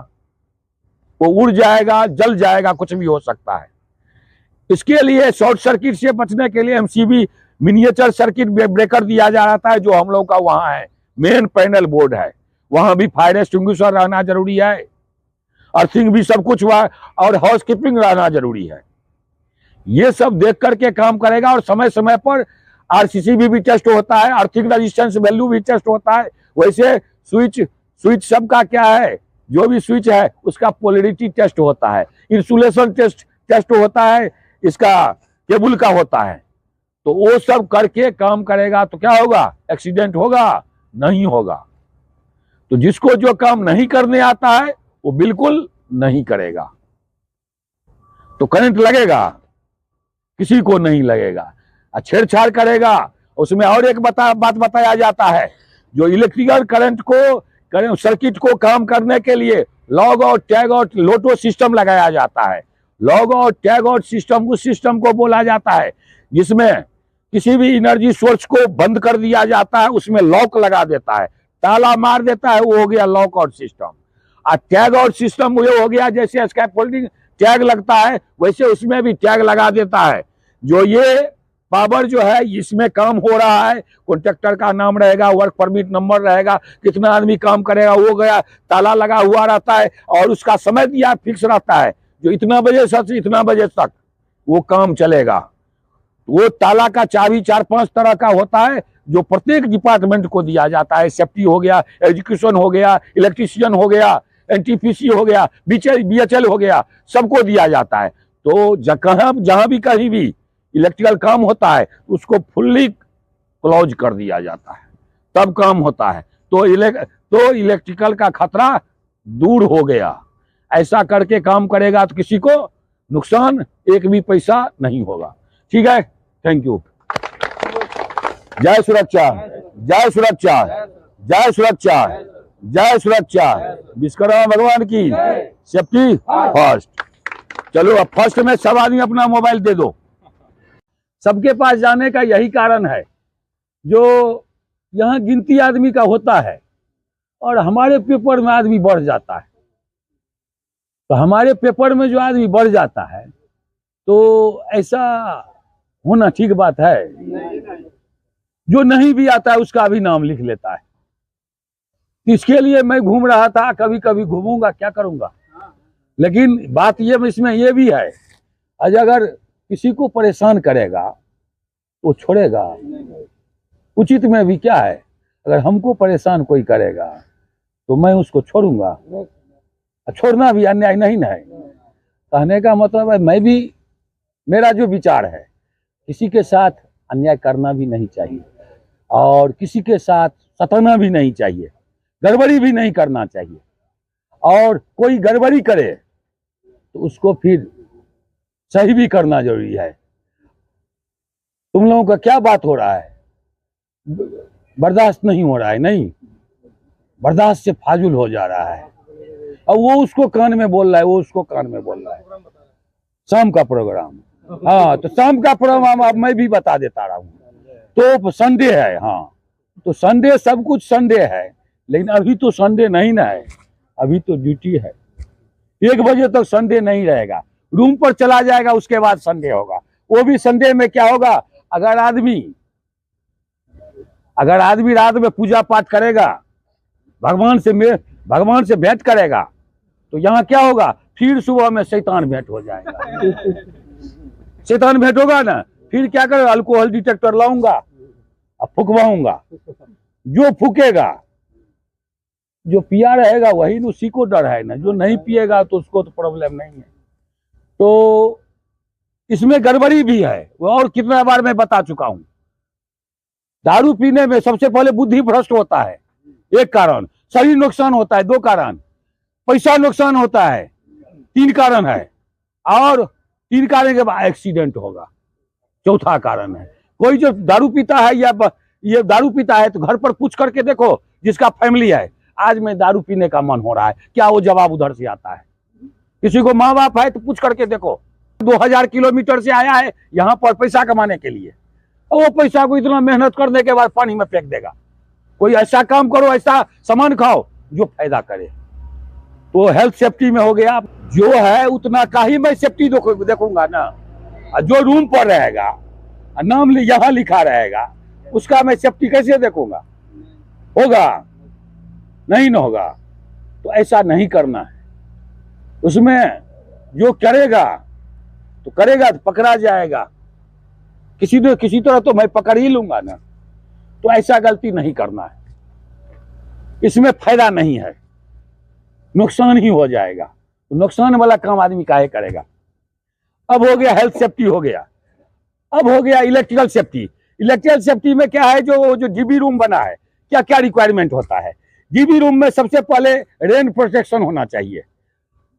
वो उड़ जाएगा, जल जाएगा, कुछ भी हो सकता है। इसके लिए शॉर्ट सर्किट से बचने के लिए एमसीबी मिनिएचर सर्किट ब्रेकर दिया जाता है, जो हम लोग का वहां है। मेन पैनल बोर्ड है, वहां भी फायर एक्सटिंग्विशर रहना जरूरी है, अर्थिंग भी सब कुछ हुआ, और हाउस कीपिंग रहना जरूरी है। ये सब देख करके काम करेगा। और समय समय पर आरसीसी भी टेस्ट होता है, अर्थिंग रेजिस्टेंस वैल्यू भी टेस्ट होता है। वैसे स्विच सब का क्या है, जो भी स्विच है उसका पोलैरिटी टेस्ट होता है, इंसुलेशन टेस्ट होता है, इसका केबल का होता है। तो वो सब करके काम करेगा तो क्या होगा, एक्सीडेंट होगा नहीं होगा। तो जिसको जो काम नहीं करने आता है वो बिल्कुल नहीं करेगा, तो करंट लगेगा, किसी को नहीं लगेगा। छेड़छाड़ करेगा। उसमें और एक बात बताया जाता है, जो इलेक्ट्रिकल करंट को सर्किट को काम करने के लिए लॉग आउट, टैग आउट, लोटो सिस्टम लगाया जाता है। Log out, tag out system उस सिस्टम को बोला जाता है जिसमें किसी भी एनर्जी सोर्स को बंद कर दिया जाता है, उसमें लॉक लगा देता है, ताला मार देता है, वो हो गया लॉक आउट सिस्टम। और टैग आउट सिस्टम वो हो गया, जैसे स्कैफोल्डिंग टैग लगता है वैसे उसमें भी टैग लगा देता है। जो ये पावर जो है इसमें काम हो रहा है, कॉन्ट्रैक्टर का नाम रहेगा, वर्क परमिट नंबर रहेगा, कितना आदमी काम करेगा वो गया, ताला लगा हुआ रहता है, और उसका समय दिया फिक्स रहता है, जो इतना बजे से इतना बजे तक वो काम चलेगा। वो ताला का चाबी 4-5 तरह का होता है, जो प्रत्येक डिपार्टमेंट को दिया जाता है। सेफ्टी हो गया, एजुकेशन हो गया, इलेक्ट्रिशियन हो गया, एनटीपीसी हो गया, बीएचएल हो गया, सबको दिया जाता है। तो जहां भी कहीं भी इलेक्ट्रिकल काम होता है उसको फुल्ली क्लोज कर दिया जाता है, तब काम होता है। तो इलेक्ट्रिकल का खतरा दूर हो गया। ऐसा करके काम करेगा तो किसी को नुकसान एक भी पैसा नहीं होगा। ठीक है, थैंक यू। जय सुरक्षा, जय सुरक्षा, जय सुरक्षा, जय सुरक्षा। विश्वकर्मा भगवान की सेफ्टी फर्स्ट। चलो अब फर्स्ट में सब आदमी अपना मोबाइल दे दो। सबके पास जाने का यही कारण है, जो यहाँ गिनती आदमी का होता है और हमारे पेपर में आदमी बढ़ जाता है। तो हमारे पेपर में जो आदमी बढ़ जाता है तो ऐसा होना ठीक बात है? जो नहीं भी आता है उसका भी नाम लिख लेता है। इसके लिए मैं घूम रहा था, कभी कभी घूमूंगा, क्या करूंगा। लेकिन बात ये इसमें ये भी है, आज अगर किसी को परेशान करेगा तो छोड़ेगा। उचित में भी क्या है, अगर हमको परेशान कोई करेगा तो मैं उसको छोड़ूंगा। छोड़ना भी अन्याय नहीं है। कहने का मतलब है मैं भी, मेरा जो विचार है, किसी के साथ अन्याय करना भी नहीं चाहिए और किसी के साथ सताना भी नहीं चाहिए, गड़बड़ी भी नहीं करना चाहिए। और कोई गड़बड़ी करे तो उसको फिर सही भी करना जरूरी है। तुम लोगों का क्या बात हो रहा है? बर्दाश्त नहीं हो रहा है? नहीं, बर्दाश्त से फाजुल हो जा रहा है। और वो उसको कान में बोल रहा है, वो उसको कान में बोल रहा है। शाम का प्रोग्राम, हाँ, तो शाम का प्रोग्राम अब मैं भी बता देता रहा हूँ। तो संडे है, हाँ, तो संडे सब कुछ संडे है, लेकिन अभी तो संडे नहीं ना है, अभी तो ड्यूटी है। 1 बजे तक संडे नहीं रहेगा, रूम पर चला जाएगा, उसके बाद संडे होगा। वो भी संडे में क्या होगा, अगर आदमी रात में पूजा पाठ करेगा, भगवान से भेंट करेगा, तो यहाँ क्या होगा, फिर सुबह में शैतान भेंट हो जाएगा। शैतान भेंट होगा ना, फिर क्या करेगा, अल्कोहल डिटेक्टर लाऊंगा और फुकवाऊंगा। जो फूकेगा, जो पिया रहेगा वही उसी को डर है ना, जो नहीं पिएगा तो उसको तो प्रॉब्लम नहीं है। तो इसमें गड़बड़ी भी है, और कितना बार मैं बता चुका हूं। दारू पीने में सबसे पहले बुद्धि भ्रष्ट होता है, एक कारण। शरीर नुकसान होता है, 2 कारण। पैसा नुकसान होता है, 3 कारण है। और 3 कारण के बाद एक्सीडेंट होगा, 4था कारण है। कोई जो दारू पीता है या ये दारू पीता है तो घर पर पूछ करके देखो, जिसका फैमिली है, आज मैं दारू पीने का मन हो रहा है, क्या वो जवाब उधर से आता है? किसी को माँ बाप है तो पूछ करके देखो, 2000 किलोमीटर से आया है यहाँ पर पैसा कमाने के लिए, और वो पैसा को इतना मेहनत करने के बाद पानी में फेंक देगा। कोई ऐसा काम करो, ऐसा सामान खाओ जो फायदा करे। तो हेल्थ सेफ्टी में हो गया, जो है उतना का ही मैं सेफ्टी देखूंगा ना। जो रूम पर रहेगा, नाम यहाँ लिखा रहेगा, उसका मैं सेफ्टी कैसे देखूंगा? होगा नहीं ना होगा। तो ऐसा नहीं करना है। उसमें जो करेगा तो पकड़ा जाएगा, किसी तरह तो मैं पकड़ ही लूंगा ना। तो ऐसा गलती नहीं करना है, इसमें फायदा नहीं है, नुकसान ही हो जाएगा। तो नुकसान वाला काम आदमी काहे करेगा। अब हो गया हेल्थ सेफ्टी हो गया, अब हो गया इलेक्ट्रिकल सेफ्टी। इलेक्ट्रिकल सेफ्टी में क्या है, जो जीबी रूम बना है, क्या क्या रिक्वायरमेंट होता है। जीबी रूम में सबसे पहले रेन प्रोटेक्शन होना चाहिए।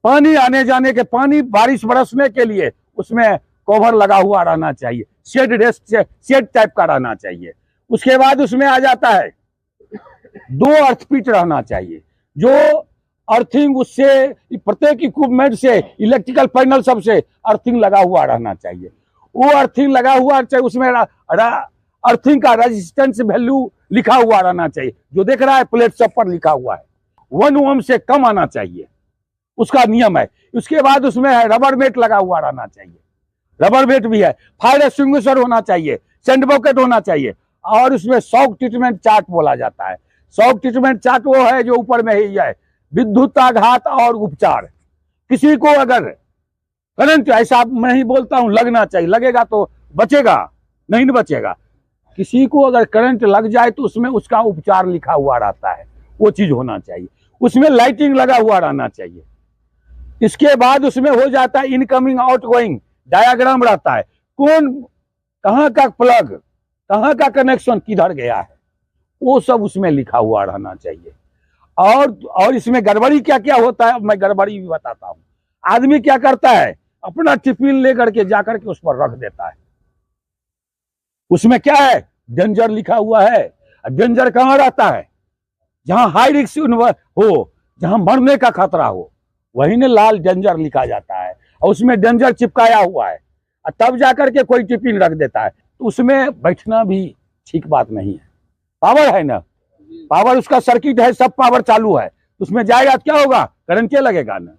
पानी आने जाने के, पानी बारिश बरसने के लिए उसमें कवर लगा हुआ रहना चाहिए, शेड टाइप का रहना चाहिए। उसके बाद उसमें आ जाता है 2 अर्थपीट रहना चाहिए, जो अर्थिंग उससे, प्रत्येक इक्विपमेंट से, इलेक्ट्रिकल पैनल सबसे अर्थिंग लगा हुआ रहना चाहिए। वो अर्थिंग लगा हुआ चाहिए, उसमें अर्थिंग का रेजिस्टेंस वैल्यू लिखा हुआ रहना चाहिए। जो देख रहा है प्लेट सब पर लिखा हुआ है, 1 ओम से कम आना चाहिए, उसका नियम है। उसके बाद उसमें रबर मेट लगा हुआ रहना चाहिए, रबर मेट भी है। फायर एक्सटिंग्विशर होना चाहिए, सैंड बकेट होना चाहिए। और उसमें शॉक ट्रीटमेंट चार्ट बोला जाता है। शॉक ट्रीटमेंट चार्ट वो है जो ऊपर में ही है, विद्युत आघात और उपचार। किसी को अगर करंट, ऐसा मैं नहीं बोलता हूं लगना चाहिए, लगेगा तो बचेगा, नहीं बचेगा। किसी को अगर करंट लग जाए तो उसमें उसका उपचार लिखा हुआ रहता है, वो चीज होना चाहिए। उसमें लाइटिंग लगा हुआ रहना चाहिए। इसके बाद उसमें हो जाता है इनकमिंग आउटगोइंग डायग्राम रहता है, कौन कहाँ का प्लग, कहाँ का कनेक्शन किधर गया है, वो सब उसमें लिखा हुआ रहना चाहिए। और इसमें गड़बड़ी क्या क्या होता है, मैं गड़बड़ी भी बताता हूँ। आदमी क्या करता है, अपना टिफिन लेकर के जाकर के उस पर रख देता है। उसमें क्या है, डेंजर लिखा हुआ है। डेंजर कहाँ रहता है, जहां हाई रिस्क हो, जहां मरने का खतरा हो, वही ने लाल डेंजर लिखा जाता है, और उसमें डेंजर चिपकाया हुआ है। तब जाकर के कोई टिफिन रख देता है, तो उसमें बैठना भी ठीक बात नहीं है। पावर है ना, पावर उसका सर्किट है, सब पावर चालू है, उसमें जाएगा क्या होगा, करंट लगेगा ना।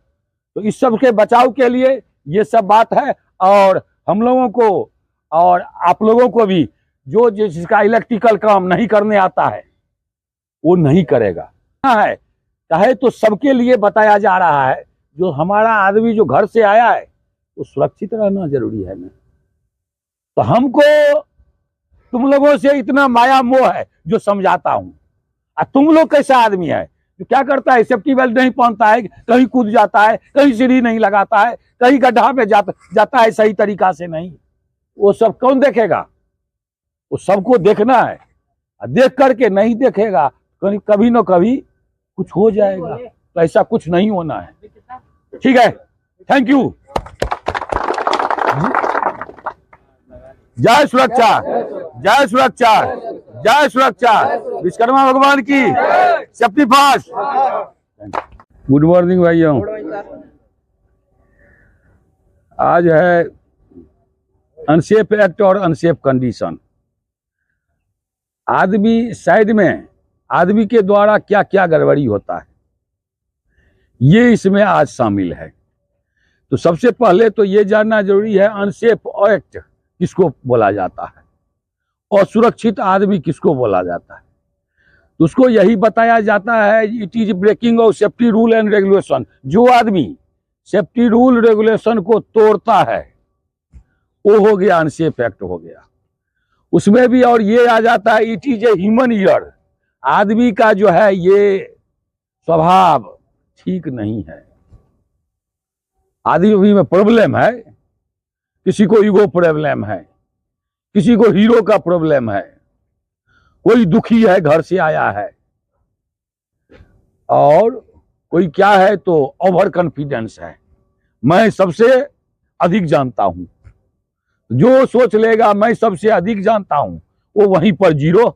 तो इस सब के बचाव के लिए ये सब बात है। और हम लोगों को और आप लोगों को भी जो जिसका इलेक्ट्रिकल काम नहीं करने आता है वो नहीं करेगा है। चाहे तो सबके लिए बताया जा रहा है, जो हमारा आदमी जो घर से आया है वो सुरक्षित रहना जरूरी है ना। तो हमको तुम लोगों से इतना माया मोह है जो समझाता हूं। तुम लोग कैसा आदमी है जो क्या करता है, सेफ्टी बेल्ट नहीं पहनता है, कहीं कूद जाता है, कहीं सीढ़ी नहीं लगाता है, कहीं गड्ढा पे जाता है सही तरीका से नहीं। वो सब कौन देखेगा? वो सबको देखना है। देख करके नहीं देखेगा कभी न कभी कुछ हो जाएगा। तो ऐसा कुछ नहीं होना है। ठीक है, थैंक यू। जय सुरक्षा, जय सुरक्षा, जय सुरक्षा। विश्वकर्मा भगवान की सेफ्टी फर्स्ट। गुड मॉर्निंग भाइयों। आज है अनसेफ एक्ट और अनसेफ कंडीशन। आदमी साइड में आदमी के द्वारा क्या क्या गड़बड़ी होता है ये इसमें आज शामिल है। तो सबसे पहले तो ये जानना जरूरी है अनसेफ एक्ट किसको बोला जाता है और सुरक्षित आदमी किसको बोला जाता है। तो उसको यही बताया जाता है it is breaking of safety rule and regulation. जो आदमी सेफ्टी रूल रेगुलेशन को तोड़ता है वो हो गया अनसेफ एक्ट हो गया। उसमें भी और ये आ जाता है it is a human ear. आदमी का जो है ये स्वभाव ठीक नहीं है। आदमी में प्रॉब्लम है, किसी को ईगो प्रॉब्लम है, किसी को हीरो का प्रॉब्लम है, कोई दुखी है घर से आया है, और कोई क्या है तो ओवर कॉन्फिडेंस है। मैं सबसे अधिक जानता हूं। जो सोच लेगा मैं सबसे अधिक जानता हूं वो वहीं पर जीरो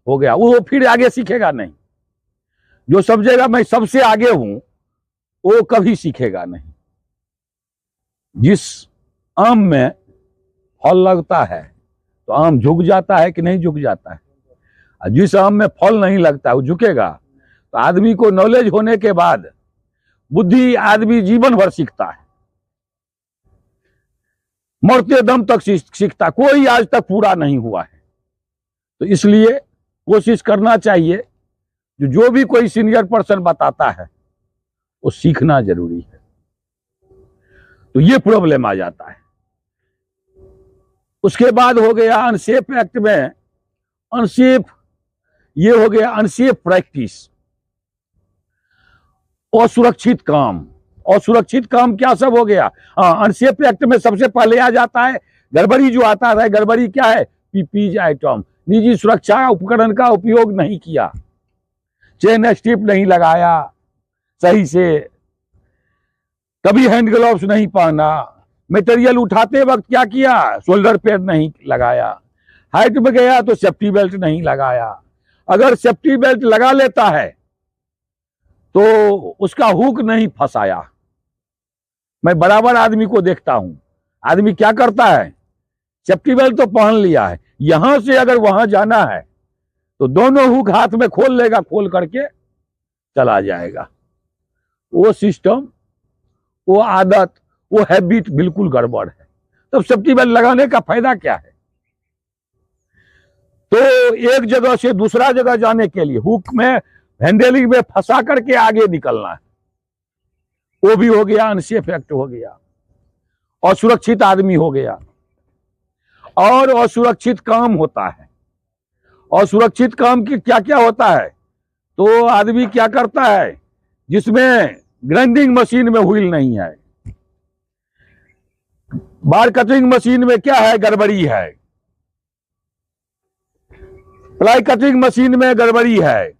हो गया। वो फिर आगे सीखेगा नहीं। जो समझेगा मैं सबसे आगे हूं वो कभी सीखेगा नहीं। जिस आम में फल लगता है तो आम झुक जाता है कि नहीं झुक जाता है। और जिस आम में फल नहीं लगता वो झुकेगा। तो आदमी को नॉलेज होने के बाद बुद्धि आदमी जीवन भर सीखता है, मरते दम तक सीखता। कोई आज तक पूरा नहीं हुआ है। तो इसलिए कोशिश करना चाहिए जो भी कोई सीनियर पर्सन बताता है वो सीखना जरूरी है। तो ये प्रॉब्लम आ जाता है। उसके बाद हो गया अनसेफ एक्ट में अनसेफ, ये हो गया अनसेफ प्रैक्टिस, असुरक्षित काम। असुरक्षित काम क्या सब हो गया? हाँ, अनसेफ एक्ट में सबसे पहले आ जाता है गड़बड़ी। जो आता है गड़बड़ी क्या है? पीपीज आइटम, निजी सुरक्षा उपकरण का उपयोग नहीं किया, चेन स्ट्रिप नहीं लगाया सही से, कभी हैंड ग्लव्स नहीं पहना, मटेरियल उठाते वक्त क्या किया? शोल्डर पैड नहीं लगाया, हाइट में गया तो सेफ्टी बेल्ट नहीं लगाया। अगर सेफ्टी बेल्ट लगा लेता है तो उसका हुक नहीं फंसाया। मैं बराबर आदमी को देखता हूं। आदमी क्या करता है? सेफ्टी बेल्ट तो पहन लिया है, यहां से अगर वहां जाना है तो दोनों हुक हाथ में खोल लेगा, खोल करके चला जाएगा। वो सिस्टम, वो आदत, वो हैबिट बिल्कुल गड़बड़ है। तब सेफ्टी बेल्ट लगाने का फायदा क्या है? तो एक जगह से दूसरा जगह जाने के लिए हुक में हैंडलिंग में फंसा करके आगे निकलना है, वो भी हो गया अनसेफ एक्ट हो गया। असुरक्षित आदमी हो गया। और असुरक्षित काम होता है। असुरक्षित काम की क्या क्या होता है? तो आदमी क्या करता है जिसमें ग्राइंडिंग मशीन में व्हील नहीं है, बार कटिंग मशीन में क्या है? गड़बड़ी है, प्लाई कटिंग मशीन में गड़बड़ी है,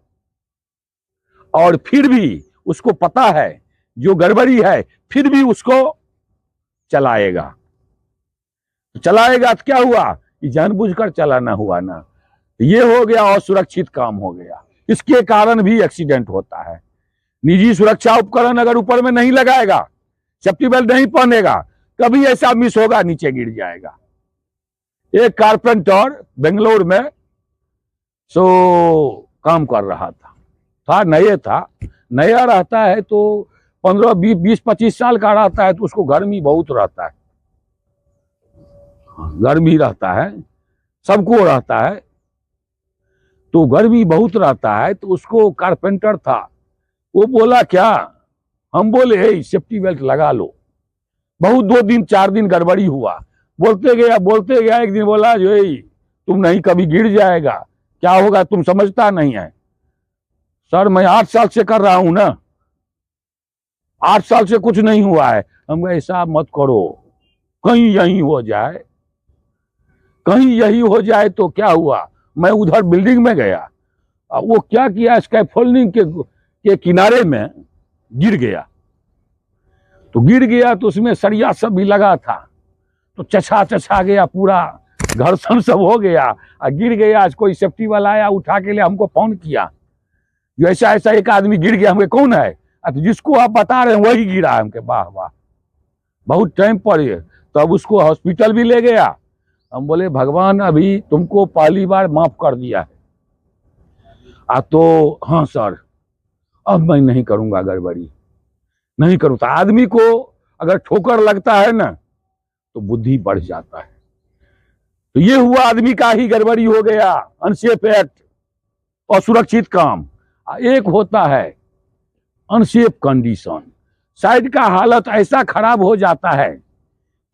और फिर भी उसको पता है जो गड़बड़ी है, फिर भी उसको चलाएगा। चलाएगा तो क्या हुआ? ये जानबूझकर चलाना हुआ ना। ये हो गया असुरक्षित काम हो गया। इसके कारण भी एक्सीडेंट होता है। निजी सुरक्षा उपकरण अगर ऊपर में नहीं लगाएगा, सेफ्टी बेल्ट नहीं पहनेगा, कभी ऐसा मिस होगा नीचे गिर जाएगा। एक कारपेंटर बेंगलोर में काम कर रहा था नया रहता है तो 15 20 25 साल का रहता है तो उसको गर्मी बहुत रहता है। गर्मी रहता है, सबको रहता है, तो गर्मी बहुत रहता है। तो उसको कारपेंटर था, वो बोला क्या, हम बोले हे सेफ्टी बेल्ट लगा लो। बहुत 2 दिन 4 दिन गड़बड़ी हुआ, बोलते गया। एक दिन बोला जो तुम नहीं कभी गिर जाएगा, क्या होगा तुम समझता नहीं है। सर मैं 8 साल से कर रहा हूं ना, 8 साल से कुछ नहीं हुआ है। हम ऐसा मत करो, कहीं यही हो जाए, कहीं यही हो जाए। तो क्या हुआ, मैं उधर बिल्डिंग में गया, वो क्या किया, स्कैफोल्डिंग के किनारे में गिर गया। तो गिर गया तो उसमें सरिया सब भी लगा था, तो चछा गया, पूरा घर्षण सब हो गया और गिर गया। आज कोई सेफ्टी वाला आया, उठा के लिए हमको फोन किया, जो ऐसा एक आदमी गिर गया। हमके कौन है, तो जिसको आप बता रहे हैं वही गिरा है। हमके वाह वाह, बहुत टाइम पर ये, तब उसको हॉस्पिटल भी ले गया। हम बोले भगवान अभी तुमको पहली बार माफ कर दिया है। तो हाँ सर, अब मैं नहीं करूंगा गड़बड़ी, नहीं करूँ। तो आदमी को अगर ठोकर लगता है ना तो बुद्धि बढ़ जाता है। तो ये हुआ, आदमी का ही गड़बड़ी हो गया, अनसेफ एक्ट, असुरक्षित काम। एक होता है अनसेफ कंडीशन, साइड का हालत ऐसा खराब हो जाता है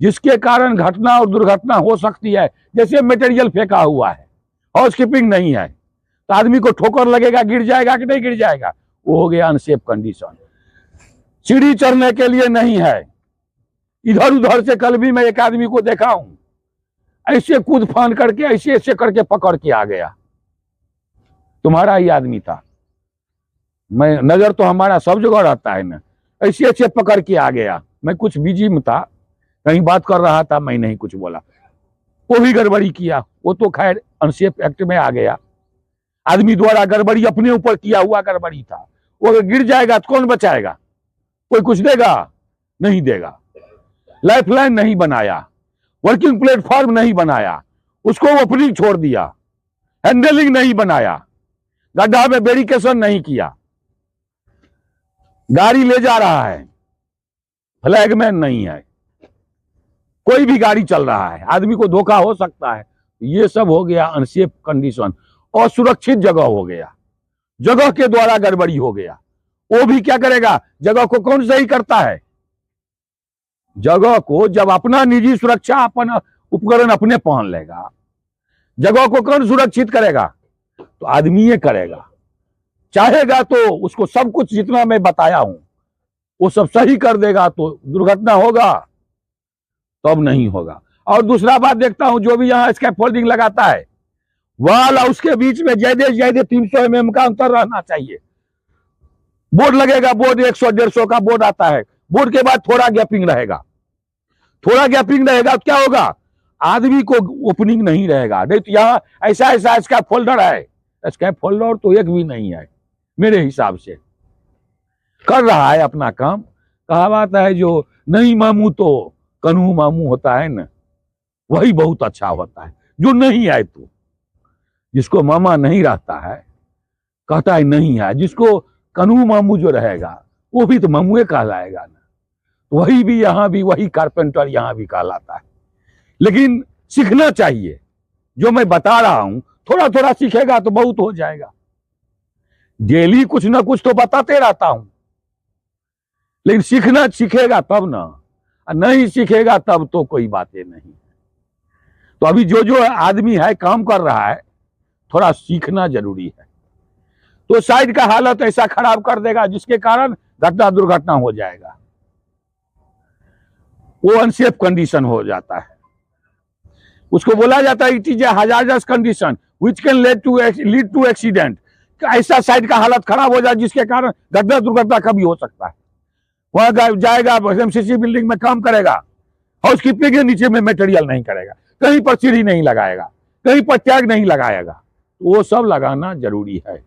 जिसके कारण घटना और दुर्घटना हो सकती है। जैसे मटेरियल फेंका हुआ है, हाउसकीपिंग नहीं है, तो आदमी को ठोकर लगेगा, गिर जाएगा कि नहीं गिर जाएगा, वो हो गया अनसेफ कंडीशन। सीढ़ी चढ़ने के लिए नहीं है, इधर उधर से कल भी मैं एक आदमी को देखा हूं, ऐसे कूद फान करके ऐसे करके पकड़ के आ गया। तुम्हारा ही आदमी था, मैं नजर तो हमारा सब जगह रहता है ना, ऐसे पकड़ के आ गया। मैं कुछ बिजी में था, कहीं बात कर रहा था, मैं नहीं कुछ बोला, वो भी गड़बड़ी किया। वो तो खैर अनसेफ एक्ट में आ गया, आदमी द्वारा गड़बड़ी, अपने ऊपर किया हुआ गड़बड़ी था। वो अगर गिर जाएगा तो कौन बचाएगा, कोई कुछ देगा नहीं देगा। लाइफलाइन नहीं बनाया, वर्किंग प्लेटफॉर्म नहीं बनाया, उसको ओपनिंग छोड़ दिया, हैंडलिंग नहीं बनाया, गड्ढा में बैरिकेशन नहीं किया, गाड़ी ले जा रहा है, फ्लैगमैन नहीं है, कोई भी गाड़ी चल रहा है, आदमी को धोखा हो सकता है। ये सब हो गया अनसेफ कंडीशन, असुरक्षित जगह हो गया, जगह के द्वारा गड़बड़ी हो गया। वो भी क्या करेगा, जगह को कौन सही करता है, जगह को जब अपना निजी सुरक्षा अपन उपकरण अपने पहन लेगा, जगह को कौन सुरक्षित करेगा, तो आदमी ये करेगा। चाहेगा तो उसको सब कुछ जितना मैं बताया हूं वो सब सही कर देगा, तो दुर्घटना होगा, तब नहीं होगा। और दूसरा बात देखता हूं, जो भी यहाँ स्कैफोल्डिंग लगाता है, वाल और उसके बीच में ज्यादा 300 mm का अंतर रहना चाहिए। बोर्ड लगेगा, बोर्ड 100-150 का बोर्ड आता है, बोर्ड के बाद थोड़ा गैपिंग रहेगा, थोड़ा गैपिंग रहेगा तो क्या होगा, आदमी को ओपनिंग नहीं रहेगा। नहीं तो यहाँ ऐसा स्कैफोल्डर है, स्कैफोल्डर तो एक भी नहीं है मेरे हिसाब से, कर रहा है अपना काम। कहावत है जो नहीं मामू तो कन्हू मामू होता है ना, वही बहुत अच्छा होता है। जो नहीं आए तो, जिसको मामा नहीं रहता है कहता है नहीं है, जिसको कन्हू मामू जो रहेगा वो भी तो मामुए कहलाएगा ना। वही भी यहाँ भी, वही कारपेंटर यहाँ भी कहलाता है। लेकिन सीखना चाहिए, जो मैं बता रहा हूं थोड़ा थोड़ा सीखेगा तो बहुत हो जाएगा। डेली कुछ ना कुछ तो बताते रहता हूं, लेकिन सीखेगा तब ना, नहीं सीखेगा तब तो कोई बातें नहीं। तो अभी जो आदमी है काम कर रहा है, थोड़ा सीखना जरूरी है। तो साइड का हालत ऐसा खराब कर देगा जिसके कारण घटना दुर्घटना हो जाएगा, वो अनसेफ कंडीशन हो जाता है। उसको बोला जाता है it is a hazardous condition which can lead to accident. ऐसा साइड का हालत खराब हो जाए जिसके कारण घटना दुर्घटना कभी हो सकता है। वहां जाएगा, एमसीसी बिल्डिंग में काम करेगा, हाउसकीपिंग के नीचे में मटेरियल नहीं करेगा, कहीं पर सीढ़ी नहीं लगाएगा, कहीं पर टैग नहीं लगाएगा, वो सब लगाना जरूरी है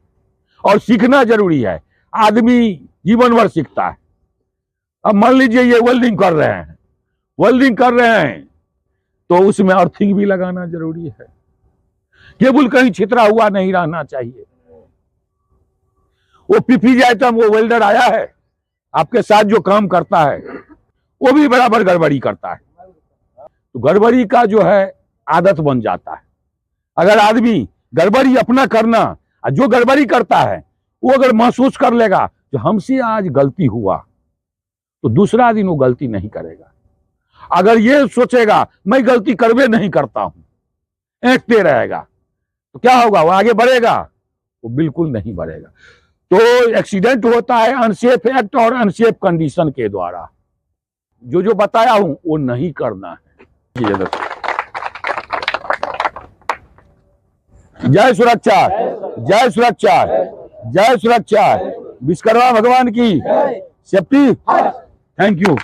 और सीखना जरूरी है। आदमी जीवन भर सीखता है। अब मान लीजिए ये वेल्डिंग कर रहे हैं तो उसमें अर्थिंग भी लगाना जरूरी है, केबल कहीं छितरा हुआ नहीं रहना चाहिए। वो पीपीजी आइटम, वो वेल्डर आया है आपके साथ जो काम करता है वो भी बराबर गड़बड़ी करता है, तो गड़बड़ी का जो है आदत बन जाता है। अगर आदमी गड़बड़ी अपना करना, जो गड़बड़ी करता है वो अगर महसूस कर लेगा जो हमसे आज गलती हुआ, तो दूसरा दिन वो गलती नहीं करेगा। अगर ये सोचेगा मैं गलती करवे नहीं करता हूं, ऐंठते रहेगा, तो क्या होगा? वो आगे बढ़ेगा? वो बिल्कुल नहीं बढ़ेगा। तो एक्सीडेंट होता है अनसेफ एक्ट और अनसेफ कंडीशन के द्वारा। जो जो बताया हूं वो नहीं करना है। जय सुरक्षा, जय सुरक्षा, जय सुरक्षा। विश्वकर्मा भगवान की सेफ्टी। Thank you.